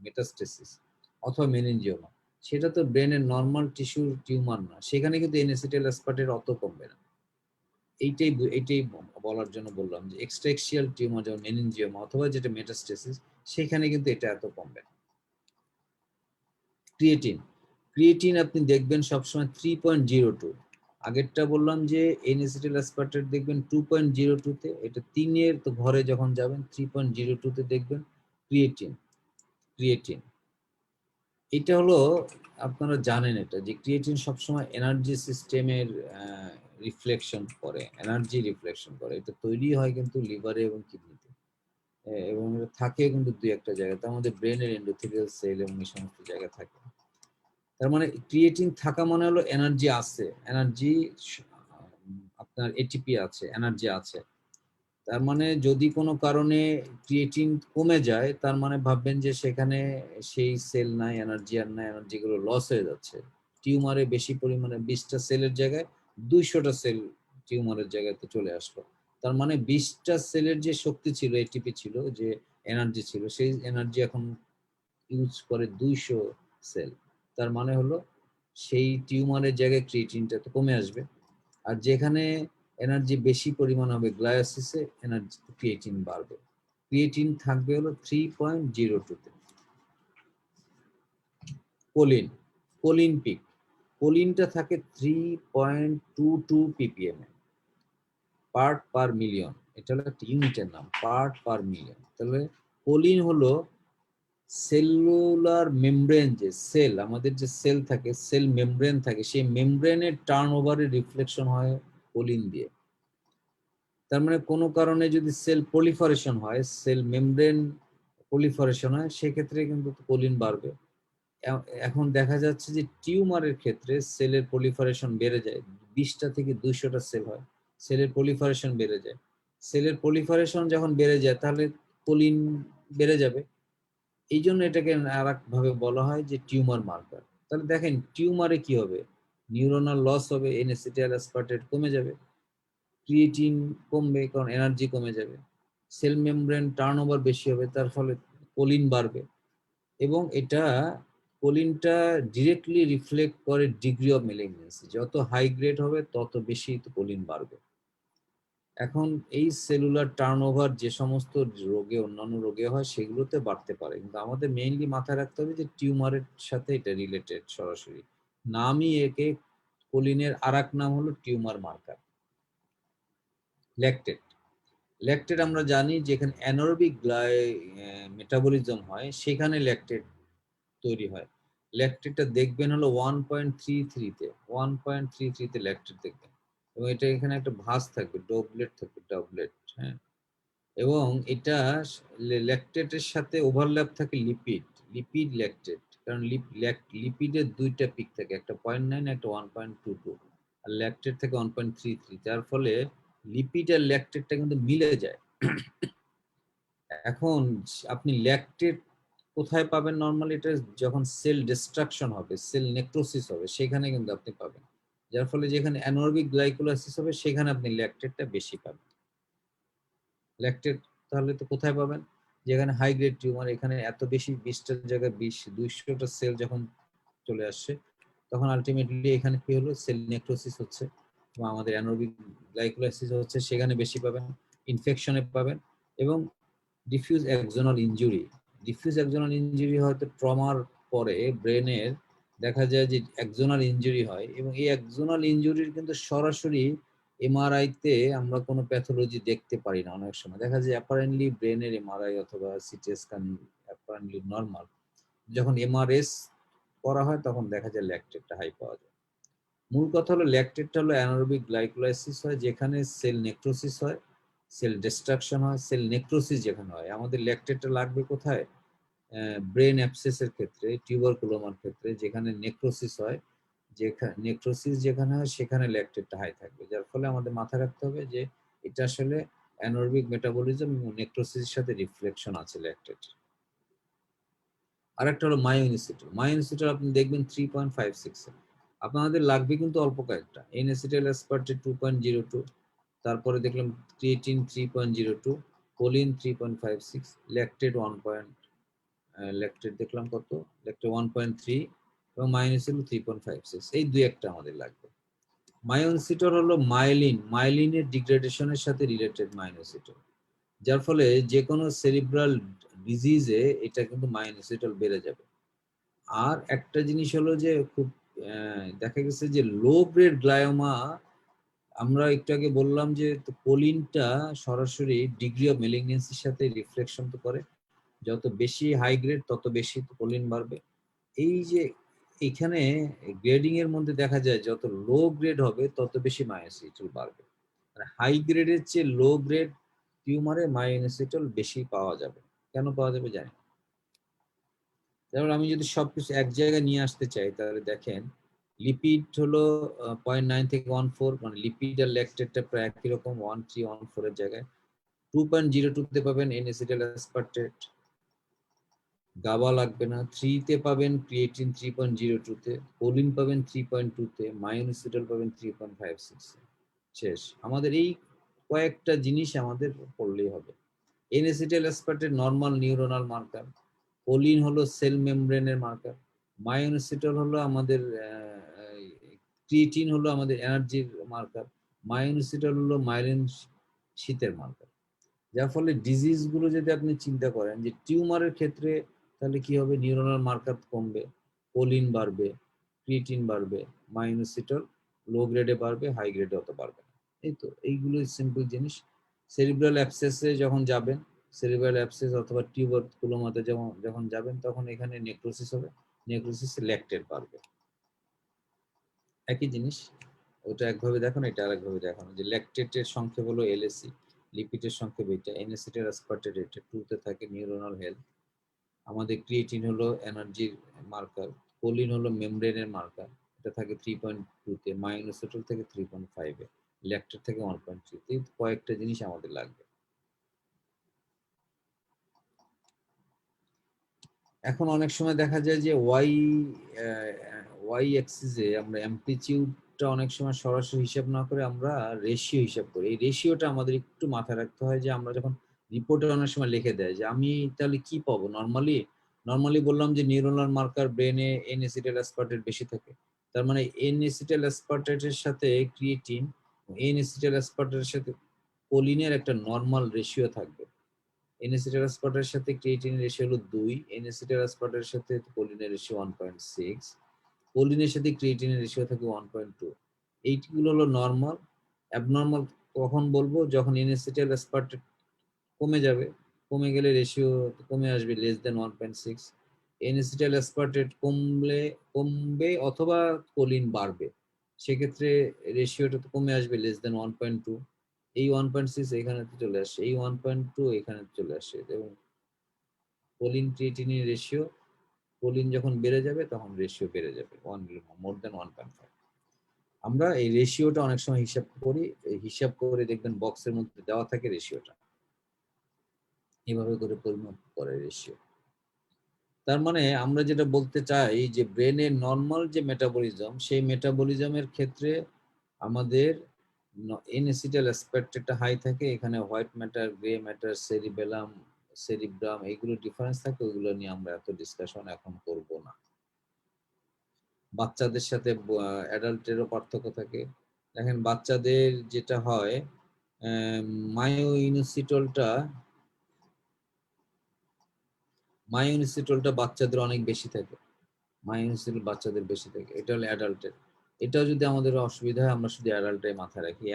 মেটাস্টেসিস অথবা মেনিনজিওমা, সেটা তো ব্রেনের নর্মাল টিস্যু টিউমার না, সেখানে কিন্তু এন এসিটাইল অ্যাসপার্টেট অত কমবে না। এইটাই বলার জন্য বললাম যে এক্সট্রাক্সিয়াল টিউমার যেমন মেনিনজিওমা অথবা যেটা মেটাস্টেসিস সেখানে কিন্তু এটা এত কমবে না। ক্রিয়েটিন ক্রিয়েটিন আপনি দেখবেন সবসময় 3.02। আগেরটা বললাম যে এন-এসিটাইল অ্যাসপার্টেট দেখবেন 2.02 তে, এটা 3 এর তো ঘরে যখন যাবেন 3.02 তে দেখবেন ক্রিয়েটিন। ক্রিয়েটিন এটা হলো, আপনারা জানেন এটা যে ক্রিয়েটিন সবসময় এনার্জি সিস্টেমের রিফ্লেকশন করে, এনার্জি রিফ্লেকশন করে। এটা তৈরি হয় কিন্তু লিভারে এবং কিডনিতে, এবং এটা থাকে কিন্তু দুই একটা জায়গায়, তার মধ্যে ব্রেনের এন্ডোথেলিয়াল সেল এবং এই সমস্ত জায়গায় থাকে। তার মানে ক্রিয়েটিন থাকা মানে হলো এনার্জি আছে, এনার্জি আপনার এটিপি আছে, এনার্জি আছে। তার মানে যদি কোনো কারণে ক্রিয়েটিন কমে যায়, তার মানে ভাববেন যে সেখানে সেই সেল নাই, এনার্জি আর নাই, এনার্জি গুলো লস হয়ে যাচ্ছে। টিউমারে বেশি পরিমাণে 20টা সেলের জায়গায় 200টা সেল টিউমারের জায়গাতে চলে আসলো। তার মানে 20টা সেলের যে শক্তি ছিল, এটিপি ছিল, যে এনার্জি ছিল, সেই এনার্জি এখন ইউজ করে 200 সেল। তার মানে হলো সেই টিউমারের জায়গায় ক্রিয়েটিনটা তো কমে আসবে। আর যেখানে এনার্জি বেশি পরিমাণ হবে গ্লায়াসিসে, এনার্জি ক্রিয়েটিন বাড়বে। ক্রিয়েটিন থাকবে হলো 3.02 তে। কোলিন, কোলিন পিক, কোলিনটা থাকে 3.22 ppm এ, পার্ট পার মিলিয়ন। এটা হলো একটা ইউনিটের নাম, পার্ট পার মিলিয়ন। তাহলে কোলিন হলো সেলুলার মেমব্রেন, যে সেল, আমাদের যে সেল থাকে, সেল মেমব্রেন থাকে, সেই মেমব্রেনের টার্ন ওভারের রিফ্লেকশন হয় কোলিন দিয়ে। তার মানে কোনো কারণে যদি সেল পলিফারেশন হয়, সেল মেমব্রেন পলিফারেশন হয়, সেক্ষেত্রে কিন্তু কোলিন বাড়বে। এখন দেখা যাচ্ছে যে টিউমারের ক্ষেত্রে সেলের পলিফারেশন বেড়ে যায়, 20টা থেকে 200টা সেল হয়, সেলের পলিফারেশন বেড়ে যায়। সেলের পলিফারেশন যখন বেড়ে যায়, তাহলে কোলিন বেড়ে যাবে। এই জন্য এটাকে আর ভাবে বলা হয় যে টিউমার মার্কার। তাহলে দেখেন টিউমারে কি হবে, নিউরনাল লস হবে, এন-এসিটাইল অ্যাসপার্টেট কমে যাবে, ক্রিয়েটিন কমবে কারণ এনার্জি কমে যাবে, সেল মেমব্রেন টার্নওভার বেশি হবে, তার ফলে কোলিন বাড়বে। এবং এটা কোলিনটা ডিরেক্টলি রিফ্লেক্ট করে ডিগ্রি অফ মেলিগন্যান্সি, যত হাই গ্রেড হবে তত বেশি কোলিন বাড়বে। এখন এই সেলুলার টার্নওভার যে সমস্ত রোগে, অন্যান্য রোগে হয়, সেগুলোতে বাড়তে পারে, কিন্তু আমাদের মেইনলি মাথায় রাখতে হবে যে টিউমারের সাথে এটা রিলেটেড সরাসরি। নামই একে, কোলিনের আরেক নাম হলো টিউমার মার্কার। ল্যাকটেট, ল্যাকটেট আমরা জানি যেখানে অ্যানারোবিক মেটাবলিজম হয়, সেখানে ল্যাকটেট তৈরি হয়। ল্যাকটেটটা দেখবেন হলো 1.33 তে, 1.33 তে ল্যাকটেট দেখবেন, এবং এটা এখানে একটা ভাঁজ থাকবে, ডবলেট থাকবে, ডবলেট, হ্যাঁ। এবং এটা ল্যাকটেটের সাথে ওভারল্যাপ থাকে লিপিড, লিপিড ল্যাকটেট, কারণ লিপিডের দুইটা পিক থাকে, একটা 0.9, একটা 1.22, আর ল্যাকটেট থাকে 1.33। যার ফলে লিপিড আর ল্যাকটেটটা কিন্তু মিলে যায়। এখন আপনি ল্যাকটেট কোথায় পাবেন নর্মালি? এটা যখন সেল ডিস্ট্রাকশন হবে, সেল নেক্রোসিস হবে, সেখানে কিন্তু আপনি পাবেন। যার ফলে যেখানে অ্যানারোবিক গ্লাইকোলাইসিস হবে, সেখানে আপনি ল্যাকটেটটা বেশি পাবেন। ল্যাকটেট তাহলে তো কোথায় পাবেন? যেখানে হাই গ্রেড টিউমার, এখানে এত বেশি, 20টার জায়গায় 200টা সেল যখন চলে আসছে, তখন আলটিমেটলি এখানে কি হলো, সেল নেক্রোসিস হচ্ছে এবং আমাদের অ্যানারোবিক গ্লাইকোলাইসিস হচ্ছে, সেখানে বেশি পাবেন, ইনফেকশনে পাবেন। এবং ডিফিউজ একজোনাল ইনজুরি, ডিফিউজ একজোনাল ইনজুরি হয়তো ট্রমার পরে ব্রেনের দেখা যায় যে একজোনাল ইনজুরি হয়, এবং এই একজোনাল ইনজুরির কিন্তু সরাসরি এমআরআই তে আমরা কোনো প্যাথোলজি দেখতে পারি না। অনেক সময় দেখা যায় অ্যাপারেন্টলি ব্রেনের এমআরআই অথবা সিটি স্ক্যান অ্যাপারেন্টলি নর্মাল, যখন এমআরএস করা হয় তখন দেখা যায় ল্যাকটেটটা হাই পাওয়া যায়। মূল কথা হলো ল্যাকটেটটা হলো অ্যানারোবিক গ্লাইকোলাইসিস হয় যেখানে সেল নেক্রোসিস হয়, সেল ডিস্ট্রাকশন হয়, সেল নেক্রোসিস যেখানে হয়। আমাদের ল্যাকটেটটা লাগবে কোথায়? ব্রেন অ্যাবসেসের ক্ষেত্রে, টিউবারকুলোমার ক্ষেত্রে, যেখানে নেক্রোসিস হয়, যেখানে নেক্রোসিস যেখানে হয় সেখানে ল্যাকটেটটা হাই থাকবে। যার ফলে আমাদের মাথায় রাখতে হবে যে এটা আসলে অ্যানারোবিক মেটাবলিজম এবং নেক্রোসিসের সাথে রিফ্লেকশন আছে ল্যাকটেট। আরেকটা হলো মায়োইনসিটল, মায়োইনসিটল আপনি দেখবেন 3.56 এ। আপনাদের লাগবে কিন্তু অল্প কয়েকটা, এন-এসিটাইল অ্যাসপার্টেট 2.02, তারপরে দেখলাম ক্রিয়েটিন 3.02, কোলিন 3.56, ল্যাকটেট 1. ল্যাকটেট দেখলাম কত, ল্যাকটেট 1.3, এবং মায়োইনসিটল 3.56। এই দুই একটা আমাদের লাগবে। মায়োইনসিটল হলো মাইলিন, মাইলিনের ডিগ্রেডেশনের সাথে রিলেটেড মায়োইনসিটল, যার ফলে যে কোনো সেরিব্রাল ডিজিজে এটা কিন্তু মায়োইনসিটল বেড়ে যাবে। আর একটা জিনিস হলো যে খুব দেখা গেছে যে লো গ্রেড গ্লায়োমা, আমরা একটু আগে বললাম যে কোলিনটা সরাসরি ডিগ্রি অফ মেলিগনেন্সির সাথে রিফ্লেকশন তো করে, যত বেশি হাই গ্রেড তত বেশি কোলিন বাড়বে। এই যে এখানে গ্রেডিং এর মধ্যে দেখা যায় যত লো গ্রেড হবে তত বেশি মায়োসিটল বাড়বে, আর হাই গ্রেডের চেয়ে লো গ্রেড টিউমারে মায়োসিটল বেশি পাওয়া যাবে। কেন পাওয়া যাবে জানি না। যেমন আমি যদি সবকিছু এক জায়গায় নিয়ে আসতে চাই তাহলে দেখেন লিপিড হলো 0.9 থেকে 1.4, মানে লিপিড আর ল্যাকটেটটা প্রায় একই রকম, 1.3 1.4 এর জায়গায় 2.02 তে পাবেন এন এসিটাইল অ্যাসপারটেট, গাবা লাগবে না। 3 তে পাবেন ক্রিয়েটিন 3.02 তে, কোলিন পাবেন 3.2 তে, মায়োনিসিটল পাবেন 3.56 এ। শেষ। আমাদের এই কয়েকটা জিনিস আমাদের পড়লেই হবে। N acetyl aspartate normal neuronal marker, choline হলো সেল মেমব্রেনের মার্কার, মায়োনিসিটল হলো আমাদের ক্রিয়েটিন হলো আমাদের এনার্জির মার্কার, মায়োনিসিটল হলো মাইলিন শীতের মার্কার। যার ফলে ডিজিজ গুলো যদি আপনি চিন্তা করেন যে টিউমারের ক্ষেত্রে তাহলে কি হবে, নিউরোনাল মার্কার কমবে, কোলিন বাড়বে, ক্রিয়েটিন বাড়বে, মায়োনিসিটল লো গ্রেডে বাড়বে, হাই গ্রেডে অত বাড়বে না। এই তো এইগুলোই সিম্পল জিনিস। সেরিব্রাল অ্যাবসেসে যখন যাবেন, সেরিব্রাল অ্যাবসেস অথবা টিউবারকুলোমাতে যখন যাবেন তখন এখানে নেক্রোসিস হবে, নেক্রোসিসে ল্যাকটেট বাড়বে। একই জিনিস, ওটা একভাবে দেখানো, এটা আরেকভাবে দেখানো, যে ল্যাকটেটের সংক্ষেপ হলো এলএসি, লিপিডের সংক্ষেপ এটা, এনএসিটের অ্যাসপার্টেট এটা, 2 তে থাকে নিউরোনাল হেলথ, আমাদের ক্রিয়েটিন হলো এনার্জির মার্কার, কোলিন হলো মেমব্রেনের মার্কার, এটা থাকে 3.2 তে, মায়োনিসিটল থেকে 3.5 এ, ল্যাকটেট থেকে 1.3 তে। কয়েকটা জিনিস আমাদের লাগবে। এখন অনেক সময় দেখা যায় যে ওয়াই অ্যাক্সিসে আমরা অ্যামপ্লিটিউডটা অনেক সময় সরাসরি হিসাব না করে আমরা রেশিও হিসাব করি। এই রেশিওটা আমাদের একটু মাথায় রাখতে হয়, যে আমরা যখন রিপোর্টে অনেক সময় লিখে দেয় যে আমি তাহলে কি পাবো, নর্মালি বললাম যে নিউরোনাল মার্কার ব্রেনে এন এসিটাইল অ্যাসপারটেট বেশি থাকে, তার মানে এন এসিটাইল অ্যাসপারটেটের সাথে ক্রিয়েটিন, এন এসিটাইল অ্যাসপারটেটের সাথে কোলিনের একটা নর্মাল রেশিও থাকবে। এন-এসিটাইল অ্যাসপার্টেটের সাথে ক্রিয়েটিনের রেশিও হলো 2, এন-এসিটাইল অ্যাসপার্টেটের সাথে কোলিনের রেশিও 1.6, কোলিনের সাথে ক্রিয়েটিনের রেশিও থাকে 1.2। এইগুলো হলো নরমাল। অ্যাবনরমাল কখন বলবো, যখন এন-এসিটাইল অ্যাসপার্টেট কমে যাবে, কমে গেলে রেশিও কমে আসবে লেস দেন 1.6। এন-এসিটাইল অ্যাসপার্টেট কমবে অথবা কোলিন বাড়বে, সেক্ষেত্রে রেশিওটা তো কমে আসবে লেস দেন 1.2। এই 1.6 এখানে চলে আসে, এই 1.2 এখানে চলে আসে, এবং কোলিন ক্রিয়েটিনিন রেশিও, কোলিন যখন বেড়ে যাবে তখন রেশিও বেড়ে যাবে 1 মোর দেন 1.5। আমরা এই রেশিওটা অনেক সময় হিসাব করি, এই হিসাব করে দেখবেন বক্সের মধ্যে দেওয়া থাকে রেশিওটা, এভাবে করে পরিমাপ করে রেশিও। তার মানে আমরা যেটা বলতে চাই যে ব্রেনের নর্মাল যে মেটাবলিজম, সেই মেটাবলিজমের ক্ষেত্রে আমাদের এন এসিটাইল অ্যাসপেক্টটা হাই থাকে, এখানে white matter, grey matter, cerebellum, cerebrum, এইগুলো ডিফারেন্স থাকে, ওইগুলো নিয়ে আমরা এত ডিসকাশন এখন করব না। বাচ্চাদের সাথে অ্যাডাল্টেরও পার্থক্য থাকে। দেখেন বাচ্চাদের যেটা হয়, মায়োইনোসিটলটা মায়োইনোসিটলটা বাচ্চাদের অনেক বেশি থাকে, মায়োনিসিল বাচ্চাদের বেশি থাকে, এটা হলো অ্যাডাল্টের। এটাও যদি আমাদের অসুবিধা হয় আমরা শুধু অ্যাডাল্টে মাথায় রাখি।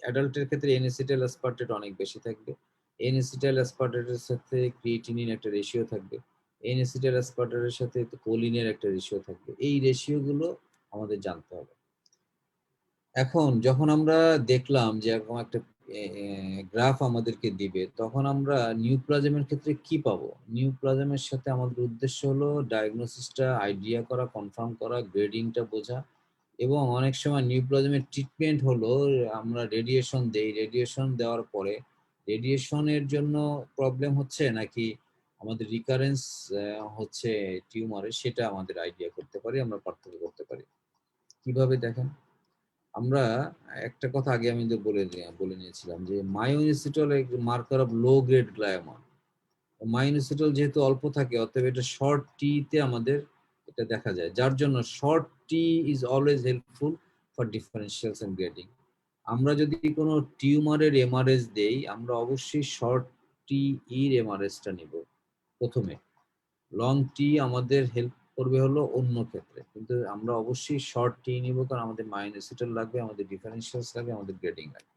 অ্যাডাল্টের ক্ষেত্রে এন-এসিটাইল অ্যাসপার্টেট অনেক বেশি থাকবে, এন-এসিটাইল অ্যাসপার্টেটের সাথে ক্রিয়েটিনিন একটা রেশিও থাকবে, এন-এসিটাইল অ্যাসপার্টেটের সাথে কোলিনের একটা রেশিও থাকবে। এই রেশিও গুলো আমাদের জানতে হবে। এখন যখন আমরা দেখলাম যে এরকম একটা গ্রাফ আমাদেরকে দিবে, তখন আমরা নিউপ্লাজমের ক্ষেত্রে কি পাবো? নিউপ্লাজমের সাথে আমাদের উদ্দেশ্য হলো ডায়াগনোসিসটা আইডিয়া করা, কনফার্ম করা, গ্রেডিংটা বোঝা, এবং অনেক সময় নিউপ্লাজমের ট্রিটমেন্ট হলো আমরা রেডিয়েশন দেই, রেডিয়েশন দেওয়ার পরে রেডিয়েশনের জন্য প্রবলেম হচ্ছে নাকি আমাদের রিকারেন্স হচ্ছে টিউমারে, সেটা আমাদের আইডিয়া করতে পারি, আমরা পার্থক্য করতে পারি। কিভাবে দেখেন, আমরা একটা কথা আগে আমি তো বলে নিয়েছিলাম যে মায়োনিসিটল মার্কার অফ লো গ্রেড গ্লায়োমা। মায়োনিসিটল যেহেতু অল্প থাকে, অতএব এটা শর্ট টি তে আমাদের এটা দেখা যায়, যার জন্য short T is always helpful for differentials and grading. আমরা যদি কোনো টিউমারের এমআরএস দেই, আমরা অবশ্যই শর্ট টি এর এমআরএসটা নিব প্রথমে। লং টি আমাদের হেল্প করবে হলো অন্য ক্ষেত্রে, কিন্তু আমরা অবশ্যই শর্ট টি নিব, কারণ আমাদের মাইনোসিটাল লাগবে, আমাদের ডিফারেন্সিয়ালস লাগবে, আমাদের গ্রেডিং লাগবে।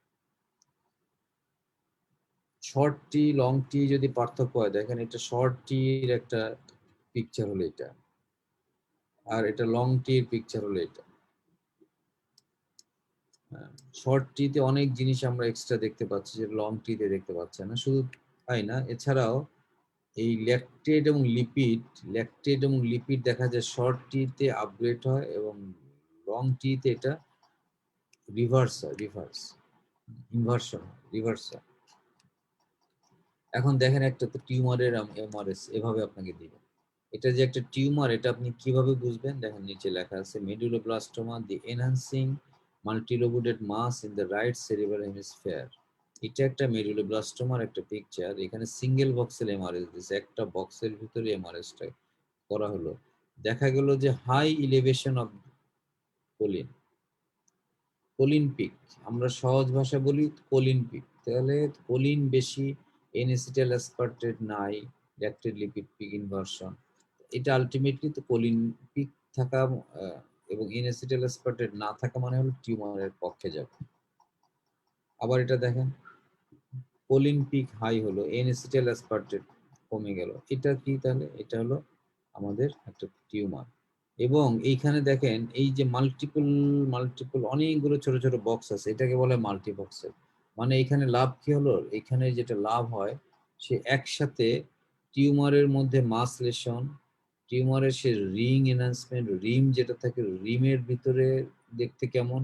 শর্ট টি লং টি যদি পার্থক্য হয়, দেখেন এটা শর্ট টির একটা পিকচার হলো এটা, আর এটা লং টির পিকচার হলো এটা। শর্ট টিতে অনেক জিনিস আমরা এক্সট্রা দেখতে পাচ্ছি, যে লং টিতে দেখতে পাচ্ছি না। শুধু তাই না, এছাড়াও এই ল্যাকটেড এবং লিপিড দেখা যায় শর্ট টিতে আপগ্রেড হয়, এবং লং টিতে এটা ইনভার্সন রিভার্স হয়। এখন দেখেন একটা তো টিউমারের এমআরএস এভাবে আপনাকে দিবে। এটা যে একটা টিউমার, এটা আপনি কিভাবে বুঝবেন? দেখেন নিচে লেখা আছে medulloblastoma, the enhancing multilobulate mass in the right cerebral hemisphere. এটা একটা মেডুলোব্লাস্টোমার একটা পিকচার। এখানে সিঙ্গেল বক্সেল এমআরএস দিয়েছে, একটা বক্সের ভিতরে এমআরএসটা করা হলো। দেখা গেল যে high elevation of choline, choline peak, আমরা সহজ ভাষা বলি কোলিন পিক। তাহলে কোলিন বেশি, এনএসিটাইল অ্যাসপার্টেট নাই, ল্যাকটেড লিপিড পিক ইনভার্সন, এটা আলটিমেটলি তো কোলিন পিক থাকা এবং এনএসিটাইল অ্যাসপার্টেট না থাকা মানে হলো টিউমারের পক্ষে যাবে। আবার এটা দেখেন কোলিন পিক হাই হলো, এনএসিটাইল অ্যাসপার্টেট কমে গেল, এটা কি? তাহলে এটা হলো আমাদের একটা টিউমার। এবং এইখানে দেখেন এই যে মাল্টিপল অনেকগুলো ছোট ছোট বক্স আছে, এটাকে বলে মাল্টিবক্সেল। মানে এখানে লাভ কি হলো? এখানে যেটা লাভ হয়, সে একসাথে টিউমারের মধ্যে মাস লেশন, টিউমারের সে রিং এনহান্সমেন্ট, রিম যেটা থাকে রিমের ভিতরে দেখতে কেমন,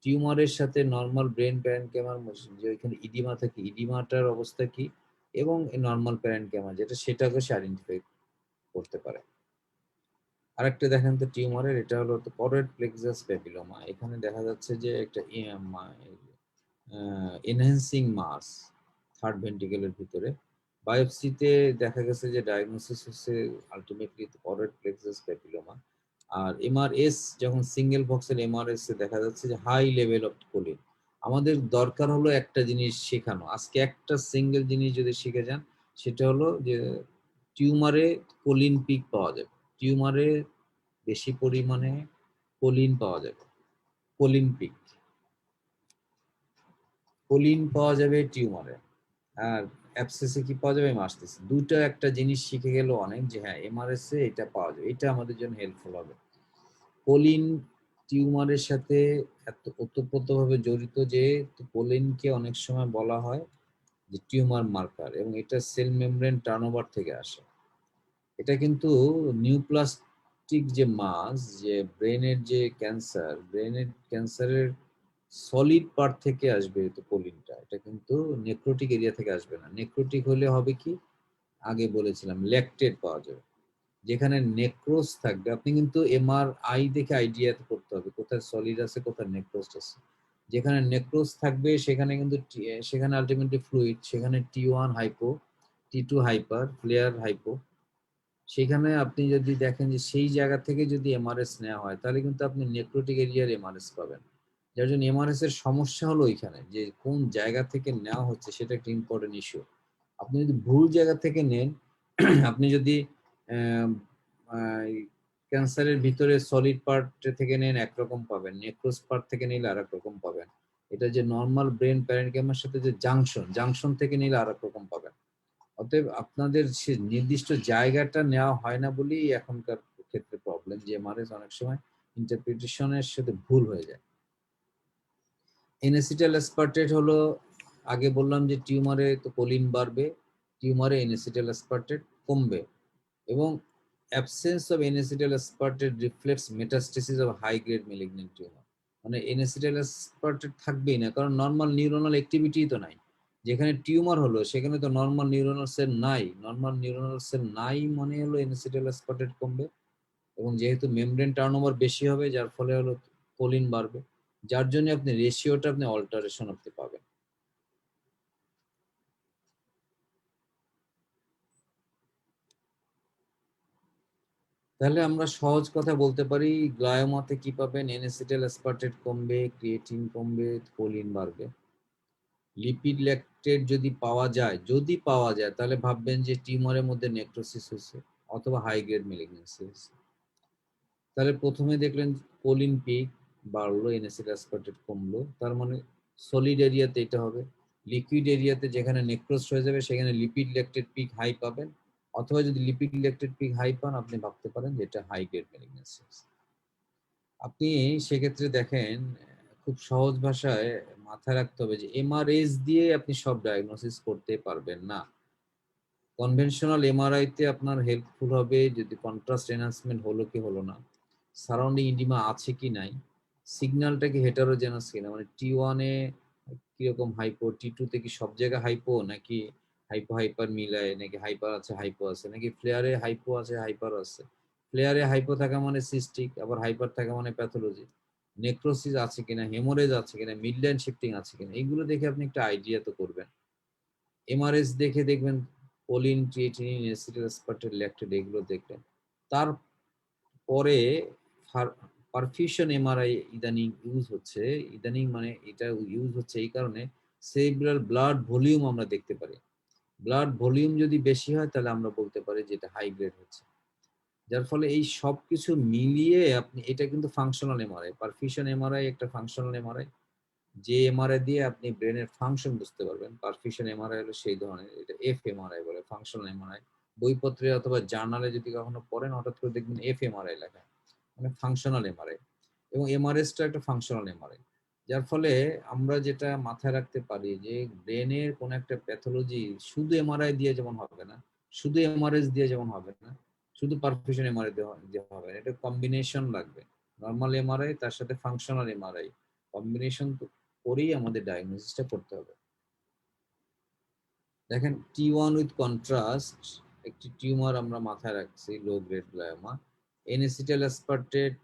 টিউমারের সাথে নর্মাল ব্রেন প্যারেনকাইমার যে ওইখানে ইডিমা থাকে, ইডিমাটার অবস্থা কি, এবং নর্মাল প্যারেনকাইমা যেটা, সেটাকে সে আইডেন্টিফাই করতে পারে। আরেকটা দেখেন তো টিউমারের, এটা হলো তো পরের প্লেক্সাস প্যাপিলোমা। এখানে দেখা যাচ্ছে যে একটা এনহ্যান্সিং মাস থার্ড ভেন্ট্রিকেলের ভিতরে। বায়োপসিতে দেখা গেছে যে ডায়াগনোসিস হচ্ছে আলটিমেটলি পরের প্লেক্সাস প্যাপিলোমা। আর এমআরএস যখন সিঙ্গেল বক্সের এমআরএস এ দেখা যাচ্ছে যে হাই লেভেল অফ কোলিন। আমাদের দরকার হলো একটা জিনিস শেখানো, আজকে একটা সিঙ্গেল জিনিস যদি শিখে যান, সেটা হলো যে টিউমারে কোলিন পিক পাওয়া যাবে, টিউমারে বেশি পরিমাণে কোলিন পাওয়া যাবে, কোলিন পিক, কোলিন পাওয়া যাবে টিউমারে। আর অ্যাবসেসে কি পাওয়া যাবে? আমি আসতেছি। দুটো একটা জিনিস শিখে গেল অনেক, যে হ্যাঁ এমআরএস এ এটা পাওয়া যাবে, এটা আমাদের জন্য হেল্পফুল হবে। কোলিন টিউমারের সাথে এত ওতপ্রোতভাবে জড়িত যে কোলিনকে অনেক সময় বলা হয় যে টিউমার মার্কার, এবং এটা সেল মেমব্রেন টার্নওভার থেকে আসে। এটা কিন্তু নিউপ্লাস্টিক যে মাস, যে ব্রেনের ক্যান্সারের সলিড পার্ট থেকে আসবে তো কোলিনটা, এটা কিন্তু নেক্রোটিক এরিয়া থেকে আসবে না। নেক্রোটিক হলে হবে কি, আগে বলেছিলাম ল্যাকটেড পাওয়া যাবে। যেখানে নেক্রোস থাকবে, আপনি কিন্তু এমআরআই দেখে আইডিয়া করতে হবে কোথায় সলিড আছে, কোথায় নেক্রোস আছে। যেখানে নেক্রোস থাকবে সেখানে কিন্তু সেখানে আলটিমেটলি ফ্লুইড, সেখানে টি1 হাইপো, টি2 হাইপার, ফ্লেয়ার হাইপো। সেখানে আপনি যদি দেখেন যে সেই জায়গা থেকে যদি এমআরএস নেওয়া হয়, তাহলে কিন্তু আপনি নেক্রোটিক এরিয়ার এমআরএস পাবেন। যার জন্য এমআরএস এর সমস্যা হলো ওইখানে যে কোন জায়গা থেকে নেওয়া হচ্ছে, সেটা একটা ইম্পর্টেন্ট ইস্যু। আপনি যদি ভুল জায়গা থেকে নেন, আপনি যদি ক্যান্সারের ভিতরে সলিড পার্ট থেকে নেন একরকম পাবেন, নেক্রোস পার্ট থেকে নিলে আর এক রকম পাবেন। এটা যে নর্মাল ব্রেন প্যারেনকাইমার সাথে যে জাংশন থেকে নিলে আর এক রকম পাবেন। অতএব আপনাদের সে নির্দিষ্ট জায়গাটা নেওয়া হয় না বলেই এখনকার ক্ষেত্রে প্রবলেম, যে এমআরএস অনেক সময় ইন্টারপ্রিটেশনের সাথে ভুল হয়ে যায়। এনএসিটাল অ্যাসপার্টেট হলো, আগে বললাম যে টিউমারে তো কোলিন বাড়বে, টিউমারে এনএসিটাল অ্যাসপার্টেট কমবে, এবং absence of N acetyl aspartate reflects metastasis of high grade malignant tumour. মানে এনএসিটাল অ্যাসপার্টেট থাকবেই না, কারণ নর্মাল নিউরোনাল অ্যাক্টিভিটি তো নাই। যেখানে টিউমার হলো সেখানে তো নর্মাল নিউরোনাল সেল নাই, নর্মাল নিউরোনাল সেল নাই মানে হলো এনএসিটাল অ্যাসপার্টেট কমবে, এবং যেহেতু মেমব্রেন টার্নওভার বেশি হবে, যার ফলে হলো কোলিন বাড়বে, যার জন্য আপনি রেশিওটা আপনি অল্টারেশন আপনি পাবেন। তাহলে আমরা সহজ কথা বলতে পারি, গ্লায়োমাতে কি পাবেন? এনএসিটাল অ্যাসপার্টেট কমবে, ক্রিয়েটিন কমবে, কোলিন বাড়বে। লিপিড ল্যাকটেট যদি পাওয়া যায় তাহলে ভাববেন যে টিউমারের মধ্যে নেক্রোসিস হয়েছে অথবা হাই গ্রেড ম্যালিগন্যান্সি হয়েছে। তাহলে প্রথমে দেখলেন কোলিন পিক বাড়লো, এনএসিড অ্যাসপার্টেট কমলো, তার মানে সলিড এরিয়াতে এটা হবে। লিকুইড এরিয়াতে যেখানে নেক্রোস হয়ে যাবে সেখানে লিপিড ল্যাকটেট পিক হাই পাবেন, অথবা যদি লিপিড ল্যাকটেট পিক হাই পান আপনি ভাবতে পারেন যে এটা হাই গ্রেড ম্যালিগন্যান্সি। আপনি সেক্ষেত্রে দেখেন, খুব সহজ ভাষায় মাথায় রাখতে হবে যে এমআরএস দিয়ে আপনি সব ডায়াগনোসিস করতে পারবেন না। কনভেনশনাল এমআরআই তে আপনার হেল্পফুল হবে যদি কন্ট্রাস্ট এনহান্সমেন্ট হলো কি হলো না, সারাউন্ডিং ইডিমা আছে কি নাই, সিগন্যালটা কি হেটারোজেনাস কিনা, মানে T1 এ কিরকম হাইপো, T2 তে কি সব জায়গায় হাইপো নাকি হাইপো হাইপার মিলায়, নাকি হাইপার আছে হাইপো আছে, নাকি ফ্লেয়ারে হাইপো আছে হাইপার আছে। ফ্লেয়ারে হাইপো থাকা মানে সিস্টিক, আবার হাইপার থাকা মানে প্যাথোলজি, নেক্রোসিস আছে কিনা, হেমোরেজ আছে কিনা, মিডলাইন শিফটিং আছে কিনা, এইগুলো দেখে আপনি একটা আইডিয়া তো করবেন। এমআরএস দেখে দেখবেন choline, creatinine, acid aspartate, lactate এগুলো দেখলেন। তারপরে পারফিউশন এমআরআই ইদানিং ইউজ হচ্ছে। ইদানিং মানে এটা ইউজ হচ্ছে এই কারণে সেরিব্রাল ব্লাড ভলিউম আমরা দেখতে পারি। ব্লাড ভলিউম যদি বেশি হয় তাহলে আমরা বলতে পারি যে এটা হাই গ্রেড হচ্ছে। যার ফলে এই সবকিছু মিলিয়ে আপনি, এটা কিন্তু ফাংশনাল এমআরআই, পারফিউশন এমআরআই একটা ফাংশনাল এমআরআই, যে এমআরআই দিয়ে আপনি ব্রেনের ফাংশন বুঝতে পারবেন। পারফিউশন এমআরআই হলো সেই ধরনের, এটা এফ এমআরআই বলে, ফাংশনাল এমআরআই। বইপত্রে অথবা জার্নালে যদি কখনো পড়েন হঠাৎ করে দেখবেন এফ এমআরআই লেখা, মানে ফাংশনাল এমআরআই। এবং এমআরএসটা একটা ফাংশনাল এমআরআই। যার ফলে আমরা যেটা মাথায় রাখতে পারি যে ব্রেনের কোন একটা প্যাথোলজি শুধু এমআরআই দিয়ে যেমন হবে না, শুধু এমআরএস দিয়ে যেমন হবে না, শুধু পারফিউশন এমআরআই দিয়ে হবে না, এটা কম্বিনেশন লাগবে। নর্মাল এমআরআই তার সাথে ফাংশনাল এমআরআই কম্বিনেশন করেই আমাদের ডায়াগনোসিসটা করতে হবে। দেখেন T1 উইথ কন্ট্রাস্ট, একটি টিউমার আমরা মাথায় রাখছি, লো গ্রেড গ্লায়োমা, এনএসিটাল অ্যাসপার্টেট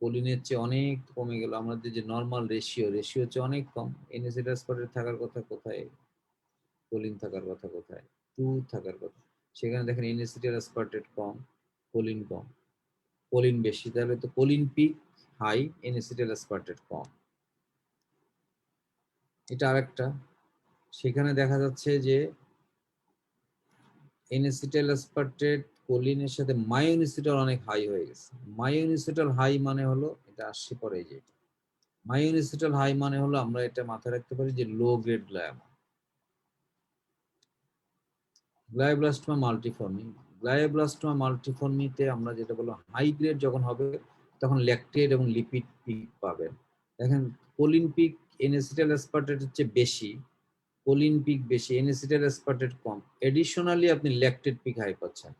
কোলিনের চেয়ে অনেক কমে গেল, আমাদের যে নর্মাল রেশিও হচ্ছে অনেক কম। এনএসিটাল অ্যাসপার্টেট থাকার কথা কোথায়, কোলিন থাকার কথা কোথায়, 2 থাকার কথা, সেখানে দেখেন এনএসিটাল অ্যাসপার্টেট কম, কোলিন কম, কোলিন বেশি, তাহলে তো choline peak high, N acetyl aspartate কম। এটা আরেকটা, সেখানে দেখা যাচ্ছে যে এনএসিটাল অ্যাসপার্টেট কোলিনের সাথে মায়োনিসিটাল অনেক হাই হয়ে গেছে। মায়োনিসিটাল হাই মানে হলো, এটা আসছে পরে, যে মায়োনিসিটাল হাই মানে হলো আমরা এটা মাথায় রাখতে পারি যে লো গ্রেড গ্লায়োমা। গ্লায়োব্লাস্টোমা মাল্টিফর্মি, গ্লায়োব্লাস্টোমা মাল্টিফর্মিতে আমরা যেটা বলবো হাই গ্রেড যখন হবে তখন ল্যাকটেট এবং লিপিড পিক পাবেন। দেখেন কোলিন পিক এনএসিটাল অ্যাসপার্টেট হচ্ছে বেশি, কোলিন পিক বেশি, এনএসিটাল অ্যাসপার্টেট কম, এডিশনালি আপনি ল্যাকটেট পিক হাই পাচ্ছেন।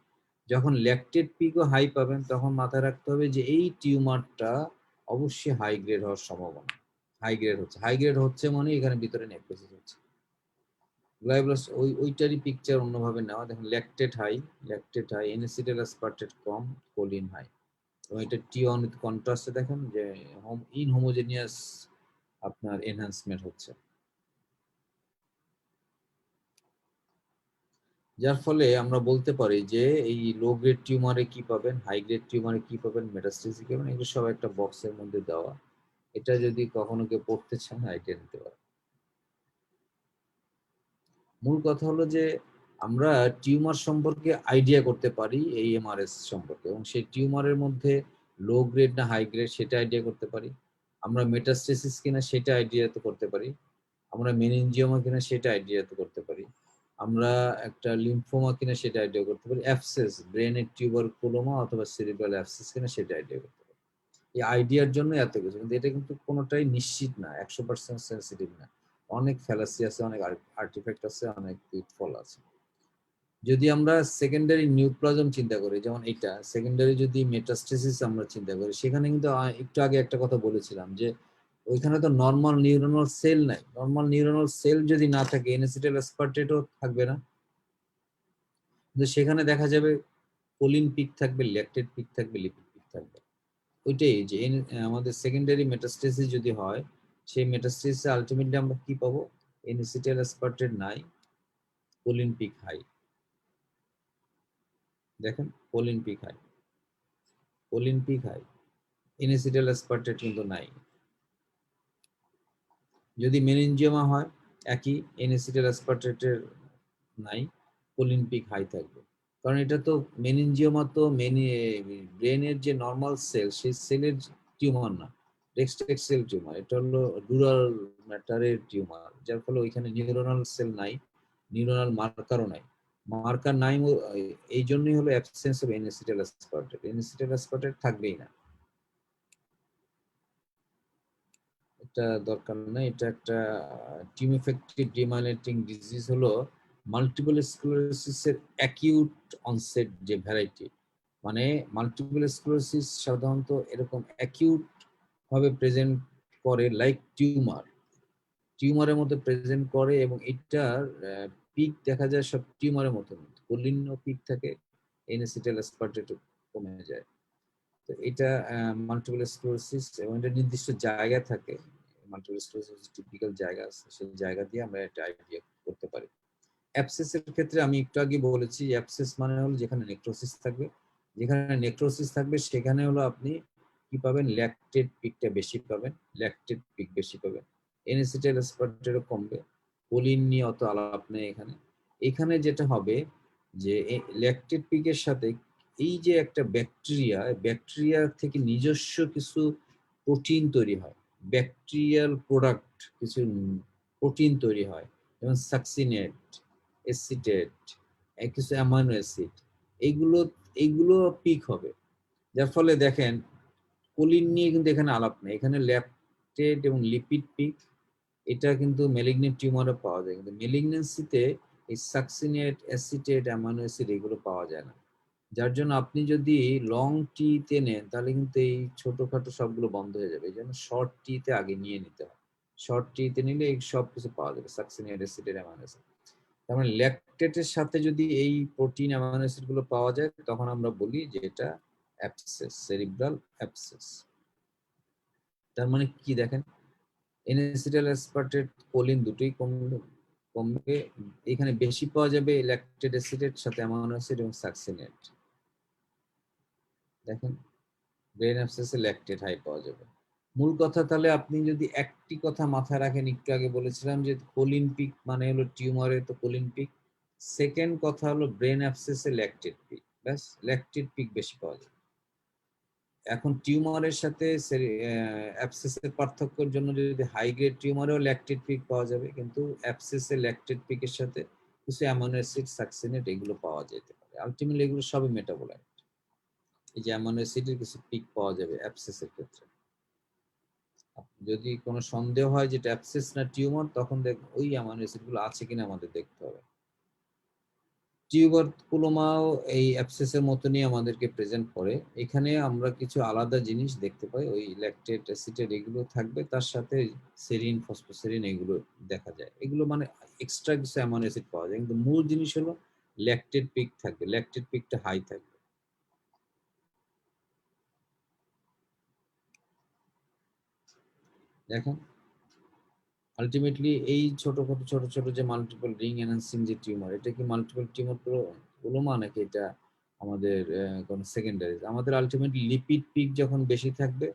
যখন ল্যাকটেট পিকও হাই পাবেন তখন মাথায় রাখতে হবে যে এই টিউমারটা অবশ্যই হাই গ্রেড হওয়ার সম্ভাবনা। হাই গ্রেড হচ্ছে, হাই গ্রেড হচ্ছে মানে এখানে ভিতরে নেক্রোসিস হচ্ছে। গ্লায়োব্লাস্ট ওইটারই পিকচার অন্যভাবে নেওয়া। দেখেন ল্যাকটেট হাই, এনএসিটাল অ্যাসপার্টেট কম, কোলিন হাই। এবং এটা T1 উইথ কন্ট্রাস্টে দেখেন যে ইনহোমোজেনিয়াস আপনার এনহ্যান্সমেন্ট হচ্ছে। যার ফলে আমরা বলতে পারি যে এই লো গ্রেড টিউমারে কি পাবেন, হাই গ্রেড টিউমারে কি পাবেন, মেটাস্টেসিস কি পাবেন, এগুলো সব একটা বক্সের মধ্যে দেওয়া। এটা যদি কখনো কেউ পড়তে চান আইডিয়া নিতে পারে। মূল কথা হলো যে আমরা টিউমার সম্পর্কে আইডিয়া করতে পারি এই এমআরএস সম্পর্কে, এবং সেই টিউমারের মধ্যে লো গ্রেড না হাই গ্রেড সেটা আইডিয়া করতে পারি। আমরা মেটাস্টেসিস কিনা সেটা আইডিয়া তো করতে পারি। আমরা মেনিনজিওমা কিনা সেটা আইডিয়া তো করতে পারি। আমরা একটা লিম্ফোমা কিনা সেটা আইডিয়া করতে পারি। অ্যাবসেস, ব্রেনের টিউবারকুলোমা অথবা সেরিব্রাল অ্যাবসেস কিনা সেটা আইডিয়া করতে পারি। এই আইডিয়ার জন্য এত কিছু, কিন্তু এটা কিন্তু কোনোটাই নিশ্চিত না, 100% সেন্সিটিভ না। অনেক ফ্যালাসি আছে, অনেক আর্টিফ্যাক্ট আছে, অনেক পিটফল আছে। যদি আমরা সেকেন্ডারি নিউপ্লাজম চিন্তা করি, যেমন এটা সেকেন্ডারি, যদি মেটাস্টেসিস আমরা চিন্তা করি, সেখানে কিন্তু একটু আগে একটা কথা বলেছিলাম যে ওইখানে তো নর্মাল নিউরনাল সেল নাই। নর্মাল নিউরনাল সেল যদি না থাকে এনএসিটাল অ্যাসপার্টেটও থাকবে না, কিন্তু সেখানে দেখা যাবে কোলিন পিক থাকবে, ল্যাকটেট পিক থাকবে, লিপিড পিক থাকবে। ওইটাই যে আমাদের সেকেন্ডারি মেটাস্টেসিস যদি হয়, সেই মেটাস্টেসিসে আলটিমেটলি আমরা কি পাবো, এনএসিটাল অ্যাসপার্টেট নাই, কোলিন পিক হাই। দেখেন choline peak high, choline peak high, N acetyl aspartate কিন্তু নাই। যদি মেনিনজিওমা হয় একই, এনএসিটাল অ্যাসপার্টেটের নাই, কোলিন পিক হাই থাকবে। কারণ এটা তো মেনিনজিওমা তো ব্রেনের যে নর্মাল সেল সেই সেলের টিউমার না, রেক্সটেক্সেল টিউমার। এটা হলো ডুরাল ম্যাটারের টিউমার, যার ফলে ওইখানে নিউরোনাল সেল নাই, নিউরোনাল মার্কারও নাই। মার্কার নাই এই জন্যই হলো অ্যাবসেন্স অফ এনএসিটাইল অ্যাসপার্টেট। এনএসিটাইল অ্যাসপার্টেট থাকবেই না, এটা দরকার নাই। এটা একটা টিম এফেক্টিভ ডিমাইলেটিং ডিজিজ, হলো মাল্টিপল স্ক্লেরোসিসের অ্যাকিউট অনসেট যে ভ্যারাইটি। মানে মাল্টিপল স্ক্লেরোসিস সাধারণত এরকম অ্যাকিউট ভাবে প্রেজেন্ট করে, লাইক টিউমার, টিউমারের মধ্যে প্রেজেন্ট করে, এবং এটার পিক দেখা যায় সব টিউমারের মতো, কোলিনও পিক থাকে, এনএসিটাইল অ্যাসপার্টেট কমে যায়। তো এটা মাল্টিপল স্ক্লেরোসিস, এবং এটা নির্দিষ্ট জায়গা থাকে, মাল্টিপল স্ক্লেরোসিস টিপিক্যাল জায়গা আছে, সেই জায়গা দিয়ে আমরা একটা আইডিয়া করতে পারি। অ্যাবসেসের ক্ষেত্রে আমি একটু আগে বলেছি, অ্যাবসেস মানে হলো যেখানে নেক্রোসিস থাকবে, যেখানে নেক্রোসিস থাকবে সেখানে হলো আপনি কি পাবেন, ল্যাকটেট পিকটা বেশি পাবেন, ল্যাকটেট পিক বেশি পাবেন, এনএসিটাইল অ্যাসপার্টেটও কমবে। কোলিন নিয়ে অত আলাপ নেই এখানে। এখানে যেটা হবে যে ল্যাকটেট পিকের সাথে এই যে একটা ব্যাকটেরিয়া, ব্যাকটেরিয়া থেকে নিজস্ব কিছু প্রোটিন তৈরি হয়, ব্যাকটেরিয়াল প্রোডাক্ট কিছু প্রোটিন তৈরি হয়, যেমন সাকসিনেট, এসিটেট, কিছু অ্যামাইনো অ্যাসিড, এইগুলো এইগুলো পিক হবে। যার ফলে দেখেন কোলিন নিয়ে কিন্তু এখানে আলাপ নেই, এখানে ল্যাকটেট এবং লিপিড পিক। এটা কিন্তু মেলিগনেন্ট টিউমারে পাওয়া যায়, কিন্তু মেলিগনেন্সিতে এই সাকসিনেট, অ্যাসিটেট, অ্যামাইনো অ্যাসিড এগুলো পাওয়া যায় না। যার জন্য আপনি যদি লং টিতে নেন তাহলে কিন্তু এই ছোটখাটো সবগুলো বন্ধ হয়ে যাবে, এই জন্য শর্ট টিতে আগে নিয়ে নিতে হয়। শর্ট টিতে নিলে এই সব কিছু পাওয়া যাবে, সাকসিনেট, অ্যাসিটেট, অ্যামাইনো অ্যাসিড। তার মানে ল্যাকটেটের সাথে যদি এই প্রোটিন, অ্যামাইনো অ্যাসিড গুলো পাওয়া যায়, তখন আমরা বলি যে এটা অ্যাবসেস, সেরিব্রাল অ্যাবসেস। তার মানে কি দেখেন, এনএসিটাইল অ্যাসপার্টেট, কোলিন দুটোই কমবে, কমবে। এখানে বেশি পাওয়া যাবে ল্যাকটেট, অ্যাসিটেট সাথে অ্যামাইনো অ্যাসিড এবং সাকসিনেট। দেখেন ব্রেন অ্যাবসেসে ল্যাকটেট হাই পাওয়া যাবে। মূল কথা তাহলে আপনি যদি একটি কথা মাথায় রাখেন, একটু আগে বলেছিলাম যে কোলিন পিক মানে হলো টিউমারে তো কোলিন পিক। সেকেন্ড কথা হলো ব্রেন অ্যাবসেসে ল্যাকটেট পিক, ব্যাস ল্যাকটেট পিক বেশি পাওয়া যায়। এখন টিউমারের সাথে অ্যাবসেসের পার্থক্যের জন্য যদি হাই গ্রেড টিউমারেও ল্যাকটেট পিক পাওয়া যাবে, কিন্তু অ্যাবসেসে ল্যাকটেট পিকের সাথে কিছু অ্যামাইনো অ্যাসিড, সাকসিনেট এগুলো পাওয়া যেতে পারে। আলটিমেটলি এগুলো সবই মেটাবোলাইট। এই যে অ্যামাইনো অ্যাসিডের কিছু পিক পাওয়া যাবে অ্যাবসেসের ক্ষেত্রে। যদি কোনো সন্দেহ হয় যেটা অ্যাবসেস না টিউমার, তখন ওই অ্যামাইনো অ্যাসিড গুলো আছে কিনা আমাদের দেখতে হবে। টিউবারকুলোমাও এই অ্যাবসেসের মতনই আমাদেরকে প্রেজেন্ট করে। এখানে আমরা কিছু আলাদা জিনিস দেখতে পাই, ওই ল্যাকটেট, অ্যাসিটেট এগুলো থাকবে, তার সাথে সেরিন, ফসফোসেরিন এগুলো দেখা যায়। এগুলো মানে এক্সট্রা কিছু অ্যামাইনো অ্যাসিড পাওয়া যায়, কিন্তু মূল জিনিস হলো ল্যাকটেট পিক থাকবে, ল্যাকটেট পিকটা হাই থাকবে। দেখেন আলটিমেটলি এই ছোট ছোট ছোট যে মাল্টিপল রিং এনহান্সিং যে টিউমার, এটা কি মাল্টিপল টিউমার প্রোলোমা নাকি এটা আমাদের কোন সেকেন্ডারি? আমাদের আলটিমেটলি লিপিড পিক যখন বেশি থাকবে,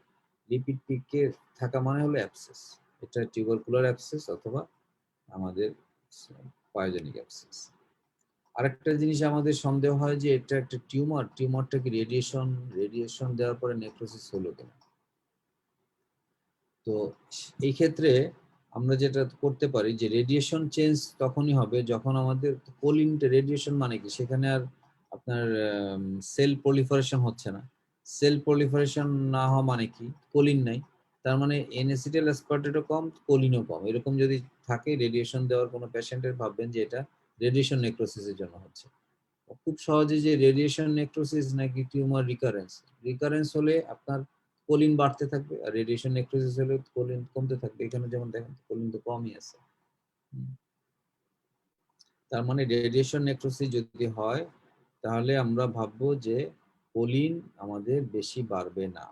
লিপিড পিকে থাকা মানে হলো অ্যাবসেস। এটা টিউবারকুলার অ্যাবসেস অথবা আমাদের পায়োজেনিক অ্যাবসেস। আরেকটা জিনিস আমাদের সন্দেহ হয় যে এটা একটা টিউমার, টিউমারটা কি রেডিয়েশন দেওয়ার পরে নেক্রোসিস হলো কিনা। তো এই ক্ষেত্রে আমরা যেটা করতে পারি যে রেডিয়েশন চেঞ্জ তখনই হবে যখন আমাদের কোলিন, রেডিয়েশন মানে কি, সেখানে আর আপনার সেল প্রলিফারেশন হচ্ছে না। সেল প্রলিফারেশন না হওয়া মানে কি, কোলিন নাই, তার মানে এনএসিটাইল অ্যাসপার্টেটও কম, কোলিনও কম। এরকম যদি থাকে রেডিয়েশন দেওয়ার কোনো পেশেন্টের, ভাববেন যে এটা রেডিয়েশন নেক্রোসিসের জন্য হচ্ছে। খুব সহজে যে রেডিয়েশন নেক্রোসিস নাকি টিউমার রিকারেন্স, রিকারেন্স হলে আপনার কোলিন বাড়তে থাকবে, আর রেডিয়েশন নেক্রোসিস হলে কোলিন কমতে থাকবে। এখানে যেমন দেখেন কোলিন তো কমই আছে। তার মানে রেডিয়েশন নেক্রোসিস যদি হয় তাহলে আমরা ভাববো যে কোলিন আমাদের বেশি বাড়বে না,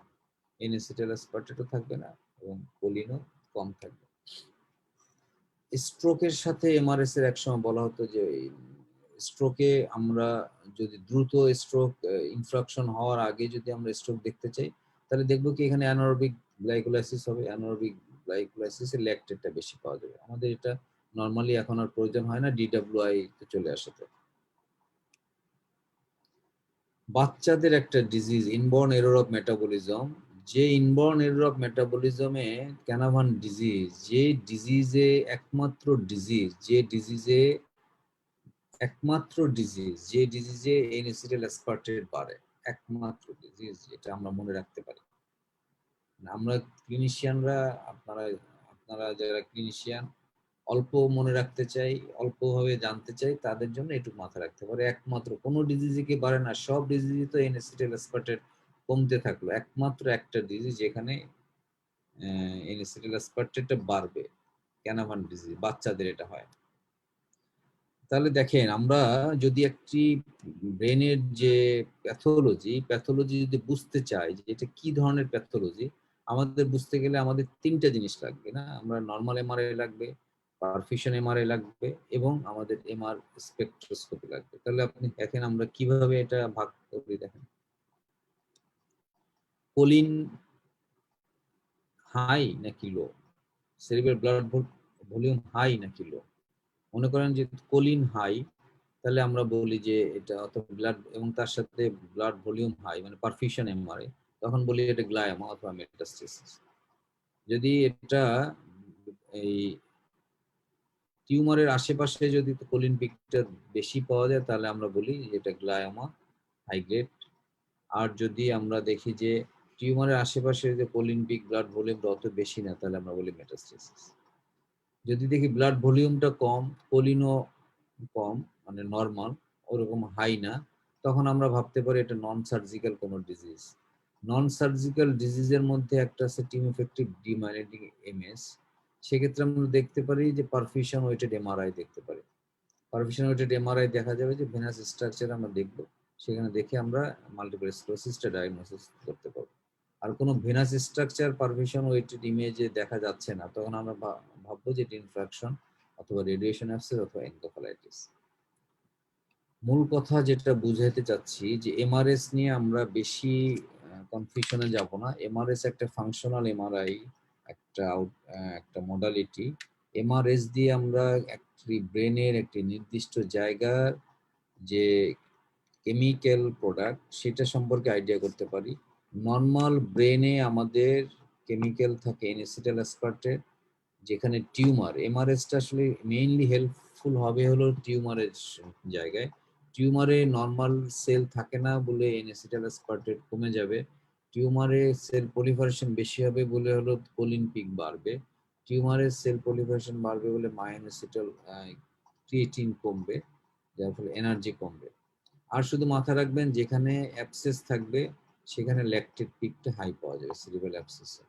এনএসিটাইল অ্যাসপার্টেটও থাকবে না এবং কোলিনও কম থাকবে। স্ট্রোকের সাথে এমআরএস এর একসময় বলা হতো যে স্ট্রোকে আমরা যদি দ্রুত স্ট্রোক ইনফ্রাকশন হওয়ার আগে যদি আমরা স্ট্রোক দেখতে চাই, তাহলে দেখবো কি এখানে অ্যানারোবিক গ্লাইকোলাইসিস হবে, অ্যানারোবিক গ্লাইকোলাইসিসে ল্যাকটেটটা বেশি পাওয়া যাবে। আমাদের এটা নর্মালি এখন আর প্রয়োজন হয় না, ডিডব্লিউআই তে চলে আসে। তো বাচ্চাদের একটা disease inborn error of metabolism, যে ইনবর্ন এরর অফ মেটাবলিজমে ক্যানাভান ডিজিজ, যে ডিজিজে যে ডিজিজে এনএসিডিএল অ্যাসপার্টেট বাড়ে, একমাত্র ডিজিজ যেটা আমরা মনে রাখতে পারি। আমরা ক্লিনিশিয়ানরা, আপনারা আপনারা যারা ক্লিনিশিয়ান অল্প মনে রাখতে চাই, অল্পভাবে জানতে চাই, তাদের জন্য একটু মাথায় রাখতে পারে একমাত্র কোনো ডিজিজে কি বাড়ে না, সব ডিজিজে তো এনএসিডিএল অ্যাসপার্টেট কমতে থাকলো, একমাত্র একটা ডিজিজ যেখানে এনএসিডিএল অ্যাসপার্টেটটা বাড়বে, ক্যানাভান ডিজিজ, বাচ্চাদের এটা হয়। তাহলে দেখেন, আমরা যদি একটি ব্রেনের যে প্যাথোলজি যদি বুঝতে চাই যে এটা কি ধরনের প্যাথোলজি, আমাদের বুঝতে গেলে আমাদের তিনটা জিনিস লাগবে না, আমরা নর্মাল এমআরআই লাগবে, পারফিউশন এমআরআই লাগবে, এবং আমাদের এমআর স্পেকট্রোস্কোপি লাগবে। তাহলে আপনি দেখেন আমরা কিভাবে এটা ভাগ করি। দেখেন, কোলিন হাই নাকি লো, সেরিব্রাল ব্লাড ভলিউম হাই নাকি লো। মনে করেন যে কোলিন হাই, তাহলে আমরা বলি যে এটা অথবা ব্লাড, এবং তার সাথে ব্লাড ভলিউম হাই মানে পারফিউশন এমআরআই, তখন বলি এটা গ্লায়োমা অথবা মেটাস্টেসিস। যদি এটা এই টিউমারের আশেপাশে যদি কোলিন পিকটা বেশি পাওয়া যায়, তাহলে আমরা বলি এটা গ্লায়োমা হাই গ্রেড। আর যদি আমরা দেখি যে টিউমারের আশেপাশে যে কোলিন পিক ব্লাড ভলিউমটা অত বেশি না, তাহলে আমরা বলি মেটাস্টেসিস। যদি দেখি ব্লাড ভলিউমটা কম, কোলিনও কম, মানে নর্মাল, ওরকম হাই না, তখন আমরা ভাবতে পারি এটা নন সার্জিক্যাল কোনো ডিজিজ। নন সার্জিক্যাল ডিজিজের মধ্যে একটা আছে টিউমেফেক্টিভ ডিমাইলিনেটিং এমএস। সেক্ষেত্রে আমরা দেখতে পারি যে পারফিউশন ওয়েটেড এমআরআই দেখতে পারি। পারফিউশন ওয়েটেড এমআরআই দেখা যাবে যে ভেনাস স্ট্রাকচার আমরা দেখব, সেখানে দেখে আমরা মাল্টিপল স্ক্লেরোসিসটা ডায়াগনোসিস করতে পারবো। আর কোনো ভেনাস স্ট্রাকচার পারফিউশন ওয়েটেড ইমেজে দেখা যাচ্ছে না, তখন আমরা ভাববো যে ইনফ্রাকশন অথবা রেডিয়েশন অ্যাবসেস অথবা এনকেফালাইটিস। মূল কথা যেটা বুঝাইতে চাচ্ছি যে এমআরএস নিয়ে আমরা বেশি কনফিউশনে যাব না। এমআরএস একটা ফাংশনাল এমআরআই, একটা মডালিটি। এমআরএস দিয়ে আমরা একটি ব্রেনের একটি নির্দিষ্ট জায়গার যে কেমিক্যাল প্রোডাক্ট সেটা সম্পর্কে আইডিয়া করতে পারি। নর্মাল ব্রেনে আমাদের কেমিক্যাল থাকে এনএসিটাইল অ্যাসপার্টেট, যেখানে টিউমার, এমআরএসটা আসলে মেইনলি হেল্পফুল হবে হলো টিউমারের জায়গায়। টিউমারে নর্মাল সেল থাকে না বলে এনএসিটাইল অ্যাসপার্টেট কমে যাবে, টিউমারে সেল পলিফারেশন বেশি হবে বলে হলো কোলিন পিক বাড়বে, টিউমারের সেল পলিফারেশন বাড়বে বলে মায়োনেসিটাল ক্রিয়েটিন কমবে, যার ফলে এনার্জি কমবে। আর শুধু মাথা রাখবেন যেখানে অ্যাবসেস থাকবে সেখানে ল্যাকটেট পিকটা হাই পাওয়া যাবে সেরিব্রাল অ্যাবসেসে।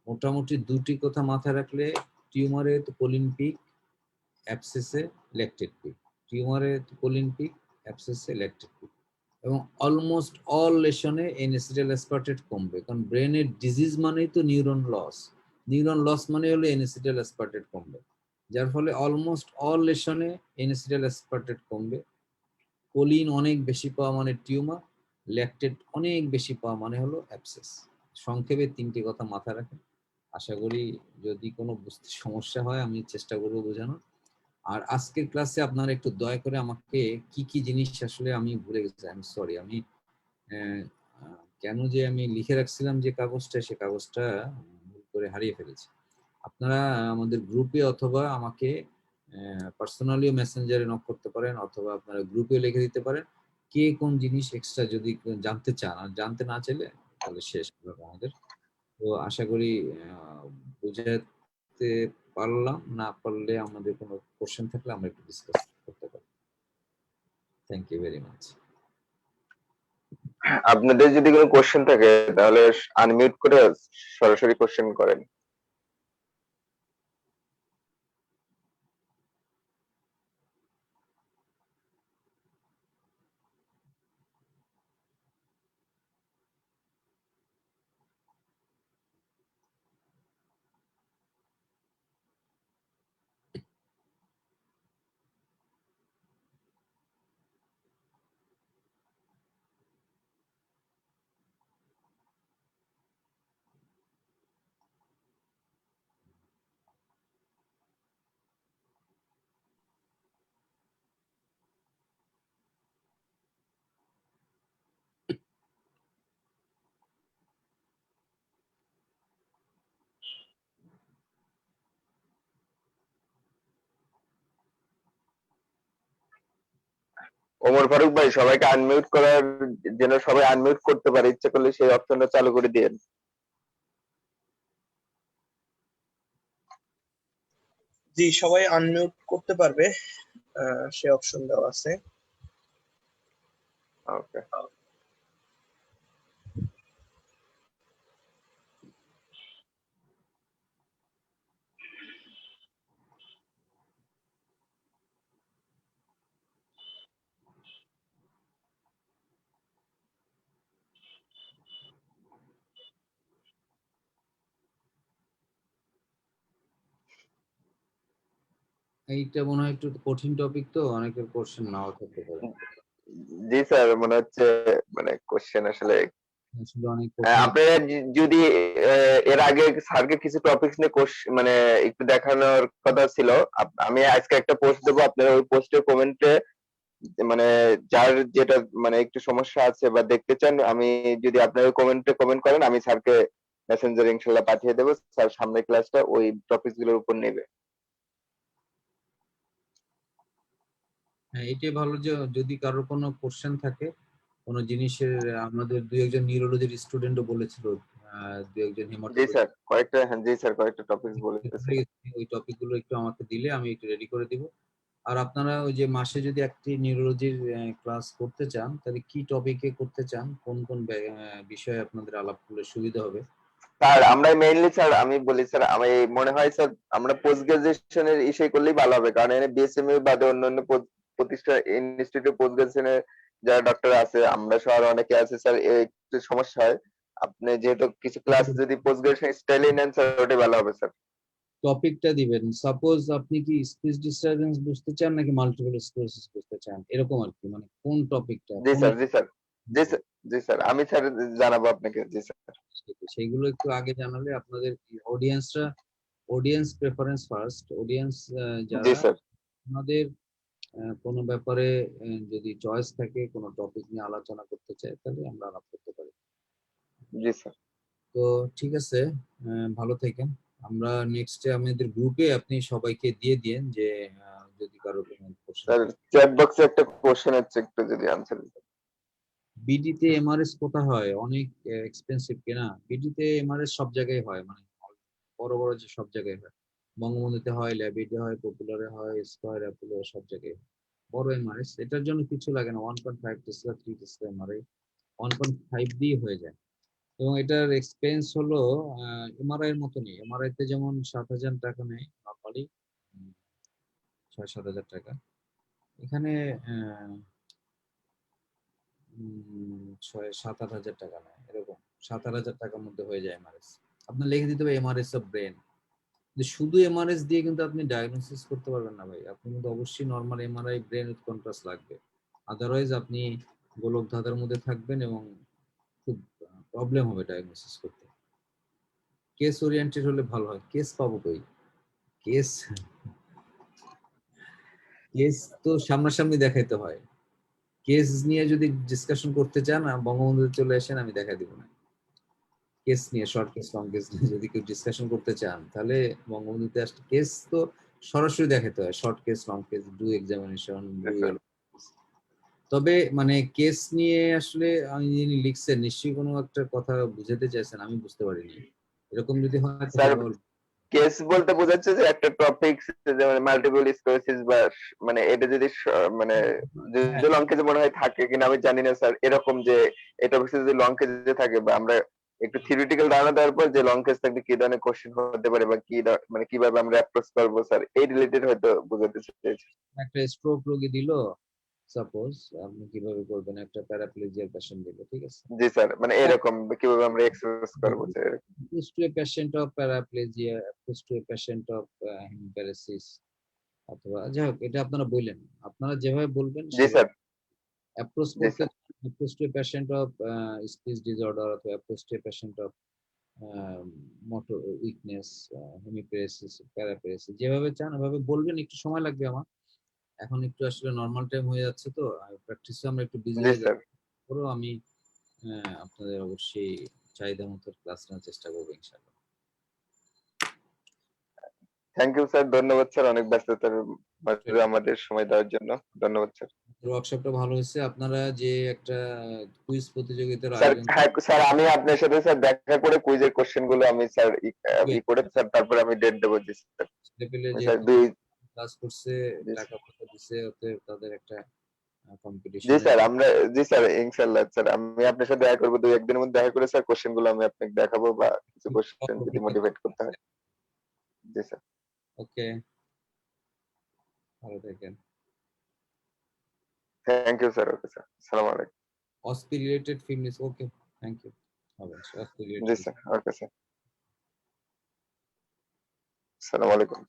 মোটামুটি দুটি কথা মাথায় রাখলে, টিউমারে তো কোলিন পিক, অ্যাবসেসে ল্যাকটেট পিক, টিউমারে তো কোলিন পিক, অ্যাবসেসে ল্যাকটেট পিক, এবং অলমোস্ট অল লেশনে এনএসিটাইল অ্যাসপার্টেট কমবে, কারণ ব্রেনের ডিজিজ মানেই তো নিউরন লস, নিউরন লস মানে হলো এনএসিটাইল অ্যাসপার্টেট কমবে, যার ফলে অলমোস্ট অল লেশনে এনএসিটাইল অ্যাসপার্টেট কমবে। কোলিন অনেক বেশি পাওয়া মানে টিউমার, ল্যাকটেট অনেক বেশি পাওয়া মানে হলো অ্যাবসেস। সংক্ষেপে তিনটি কথা মাথায় রাখেন। আশা করি যদি কোনো বুঝতে সমস্যা হয় আমি চেষ্টা করবো বোঝানোর। আর আজকের ক্লাসে আপনারা একটু দয়া করে আমাকে কি কি জিনিস আসলে আমি ভুলে গেছি, আই এম সরি, আমি কেন যে আমি লিখে রাখছিলাম যে কাগজটা, সে কাগজটা ভুল করে হারিয়ে ফেলেছি। আপনারা আমাদের গ্রুপে অথবা আমাকে পার্সোনালিও মেসেঞ্জারে নক করতে পারেন, অথবা আপনারা গ্রুপে লিখে দিতে পারেন কে কোন জিনিস এক্সট্রা যদি জানতে চান, আর জানতে না চাইলে তাহলে শেষ হবে আমাদের। তো আশা করি বুঝাতে পারলাম, না পারলে আমাদের কোনো কোশ্চেন থাকলে আমরা একটু ডিসকাস করতে পারি। Thank you very much. আপনাদের যদি কোনো কোশ্চেন থাকে তাহলে আনমিউট করে সরাসরি কোশ্চেন করেন। ওমর ফারুক ভাই, সবাইকে আনমিউট করার যেন সবাই আনমিউট করতে পারে, ইচ্ছা করলে সেই অপশনটা চালু করে দিয়েন। জি, সবাই আনমিউট করতে পারবে, সে অপশন দেওয়া আছে। ওকে। এইটা মনে হয় একটু কঠিন টপিক, তো অনেকের কোশ্চেন নাও থাকতে পারে। জি স্যার, মনে হচ্ছে মানে কোশ্চেন আসলে আসলে অনেক কঠিন। আপনারা যদি এর আগে স্যারকে কিছু টপিকস নিয়ে মানে একটু দেখানোর কথা ছিল। আমি আজকে একটা পোস্ট দেবো, আপনারা ওই পোস্টের কমেন্টে মানে যার যেটা মানে একটু সমস্যা আছে বা দেখতে চান, আমি যদি আপনারা কমেন্টে কমেন্ট করেন, আমি স্যারকে মেসেঞ্জারে ইনশাল্লাহ পাঠিয়ে দেবো। স্যার সামনের ক্লাসটা ওই টপিকস গুলোর উপর নেবে। হ্যাঁ, এটাই ভালো যে যদি কারোর কোনো কোশ্চেন থাকে কোনো জিনিসের, আমাদের দুই একজন নিউরোলজির স্টুডেন্টও বলেছিল, দুই একজন জি হেমাটোলজি, স্যার, কয়েকটা, হ্যাঁ জি স্যার, কয়েকটা টপিকস বলেছিল। ওই টপিক গুলো একটু আমাকে দিলে আমি একটু রেডি করে দিব। আর আপনারা ওই যে মাসে যদি একটি নিউরোলজির ক্লাস করতে চান, তাহলে কি টপিকে করতে চান, কোন কোন বিষয়ে আপনাদের আলাপ করলে সুবিধা হবে? স্যার আমরা মেইনলি, স্যার আমি বলি স্যার, আমি মনে হয় স্যার আমরা পোস্ট গ্রাজুয়েশনের ইসে করলেই ভালো হবে, কারণ এখানে বিএসএমইউ বাদে অন্যান্য প্রতিষ্ঠান ইনস্টিটিউটে পোস্ট গ্রাজুয়েশনের যারা ডক্টর আছে, আমরা সবার অনেকে আছে স্যার, একটু সমস্যা হয়। আপনি যেহেতু কিছু ক্লাস যদি পোস্ট গ্রাজুয়েশন স্টাইলে নেন স্যার, ওটাই ভালো হবে স্যার। টপিকটা দিবেন, সাপোজ আপনি কি স্পিচ ডিস্টারবেন্স বুঝতে চান নাকি মাল্টিপল স্ক্লেরোসিস বুঝতে চান, এরকম আর কি, মানে কোন টপিকটা, জি কোন স্যার, জি স্যার, জি স্যার, জি স্যার, আমি স্যার জানাবো আপনাকে। জি স্যার, সেইগুলো একটু আগে জানালে আপনাদের অডিয়েন্সরা, অডিয়েন্স প্রেফারেন্স ফার্স্ট, অডিয়েন্স জি যারা স্যার, আমাদের কোনো ব্যাপারে যদি চয়েস থাকে, কোনো টপিক নিয়ে আলোচনা করতে চায়, তাহলে আমরা আলাপ করতে পারি। জি স্যার। তো ঠিক আছে, ভালো থাকেন। আমরা নেক্সটে আমাদের গ্রুপে আপনি সবাইকে দিয়ে দিয়েন যে যদি কারো কোনো কোশ্চেন স্যার থাকে। চ্যাট বক্সে একটা কোশ্চেন আছে, একটু যদি আনসার দিতেন। বিডিতে এমআরএস কোথায় হয়? অনেক এক্সপেন্সিভ কিনা? বিডিতে এমআরএস সব জায়গায় হয়, মানে বড় বড় যে সব জায়গায় হয়, বঙ্গবন্ধুতে হয়, ল্যাবিতে হয়, পপুলারে হয়, স্কয়ার অ্যাপোলো, সব জায়গায় হয়। বড় এমআরএস, এটার জন্য কিছু লাগে না, 1.5 টেসলা 3 টেসলা এমআরআই 1.5 দিয়ে হয়ে যায়। এবং এটার এক্সপেন্স হলো এমআরআই এর মতনই, এমআরআই তে যেমন 7,000 টাকা নেয় নর্মালি, 6-7 হাজার টাকা, এখানে 6-7-8 হাজার টাকা নেয়, এরকম 7-8 হাজার টাকার মধ্যে হয়ে যায় এমআরএস। আপনার লিখে দিতে হবে এমআরএস অফ ব্রেন। শুধু এমআরএস দিয়ে কিন্তু আপনি ডায়াগনোসিস করতে পারবেন না ভাই, আপনি কিন্তু অবশ্যই normal MRI brain with contrast লাগবে, আদারওয়াইজ আপনি গোলক ধাঁধার মধ্যে থাকবেন এবং খুব প্রবলেম হবে ডায়াগনোসিস করতে। কেস ওরিয়েন্টেড হলে ভালো হয়। কেস পাবো কই? কেস কেস তো সামনাসামনি দেখাইতে হয়। কেস নিয়ে যদি ডিসকাশন করতে চান, বঙ্গবন্ধুতে চলে আসেন, আমি দেখা দিব না। কেস নিয়ে, শর্ট কেস লং কেস নিয়ে যদি কেউ ডিসকাশন করতে চান, তাহলে বঙ্গবন্ধুতে আসলে কেস তো সরাসরি দেখাতে হয়, short case long case, do examination, G do. Sir, তবে মানে কেস নিয়ে আসলে আমি যিনি লিখছেন নিশ্চয়ই কোনো একটা কথা বুঝাতে চাইছেন, আমি বুঝতে পারিনি। এরকম যদি হয় স্যার তাহলে বল। কেস বলতে বোঝাচ্ছে যে একটা টপিক, যেমন মাল্টিপল স্ক্লেরোসিস বা মানে এটা যদি মানে হ্যাঁ, যদি লং কেজে মনে হয় থাকে কিনা আমি জানি না স্যার, এরকম যে এই টপিক যদি লং কেজে থাকে, বা আমরা একটু থিওরিটিক্যাল ধারণা দেওয়ার পর যে লং কেস থাকলে কি ধরনের কোশ্চেন হতে পারে বা কি মানে কিভাবে আমরা অ্যাপ্রোচ করবো স্যার, এই রিলেটেড হয়তো বোঝাতে চেয়েছি। একটা স্ট্রোক রোগী দিল, সাপোজ আপনি কিভাবে করবেন, একটা প্যারাপ্লেজিয়ার পেশেন্ট দিল, ঠিক আছে? জি স্যার, মানে এরকম কিভাবে আমরা এক্সপ্রেস করবো sir. Approach to a patient of paraplegia, approach to a patient of hemiparesis, অথবা যাই হোক, এটা আপনারা বললেন, আপনারা যেভাবে বলবেন জি সেভাবে স্যার, অ্যাপ্রোচ জি করতে। Sir, approach to a patient of speech disorder, অথবা approach to a patient of motor weakness, hemiparesis, paraparesis, যেভাবে চান ওভাবে বলবেন। একটু সময় লাগবে আমার, এখন একটু আসলে নর্মাল টাইম হয়ে যাচ্ছে, তো প্র্যাকটিসে আমরা একটু বিজি জি হয়ে স্যার। যাচ্ছি। পরেও আমি আপনাদের অবশ্যই চাহিদা মতো ক্লাস নেওয়ার চেষ্টা করবো ইনশাআল্লাহ। থ্যাংক ইউ স্যার, ধন্যবাদ স্যার, অনেক ব্যস্ততার মাঝে আমাদের সময় দেওয়ার জন্য। ধন্যবাদ স্যার। ওয়ার্কশপটা ভালো হয়েছে। আপনারা যে একটা কুইজ প্রতিযোগিতার স্যার আয়োজন হ্যাঁ স্যার, আমি আপনার সাথে স্যার দেখা করে কুইজের কোশ্চেন গুলো আমি স্যার ই করে স্যার তারপরে আমি ডেট দেবো। জি স্যার। ছেলেপেলে স্যার যেহেতু দুই ক্লাস করছে, জি টাকা পয়সা দিছে, অতএব তাদের একটা জি কম্পিটিশনের স্যার আমরা জি স্যার ইনশাল্লাহ স্যার আমি আপনার সাথে দেখা করবো 2-1 দিনের মধ্যে দেখা করে স্যার কোশ্চেন গুলো আমি আপনাকে দেখাবো বা কিছু কোশ্চেন যদি মোটিভেট করতে হয়। জি স্যার। ওকে, ভালো থাকেন। Thank you sir. Okay sir, আসসালামু আলাইকুম। OSPI related fitness, okay, thank you. হবে OSPI জি রিলেটেড। স্যার। ওকে স্যার, আসসালামু আলাইকুম।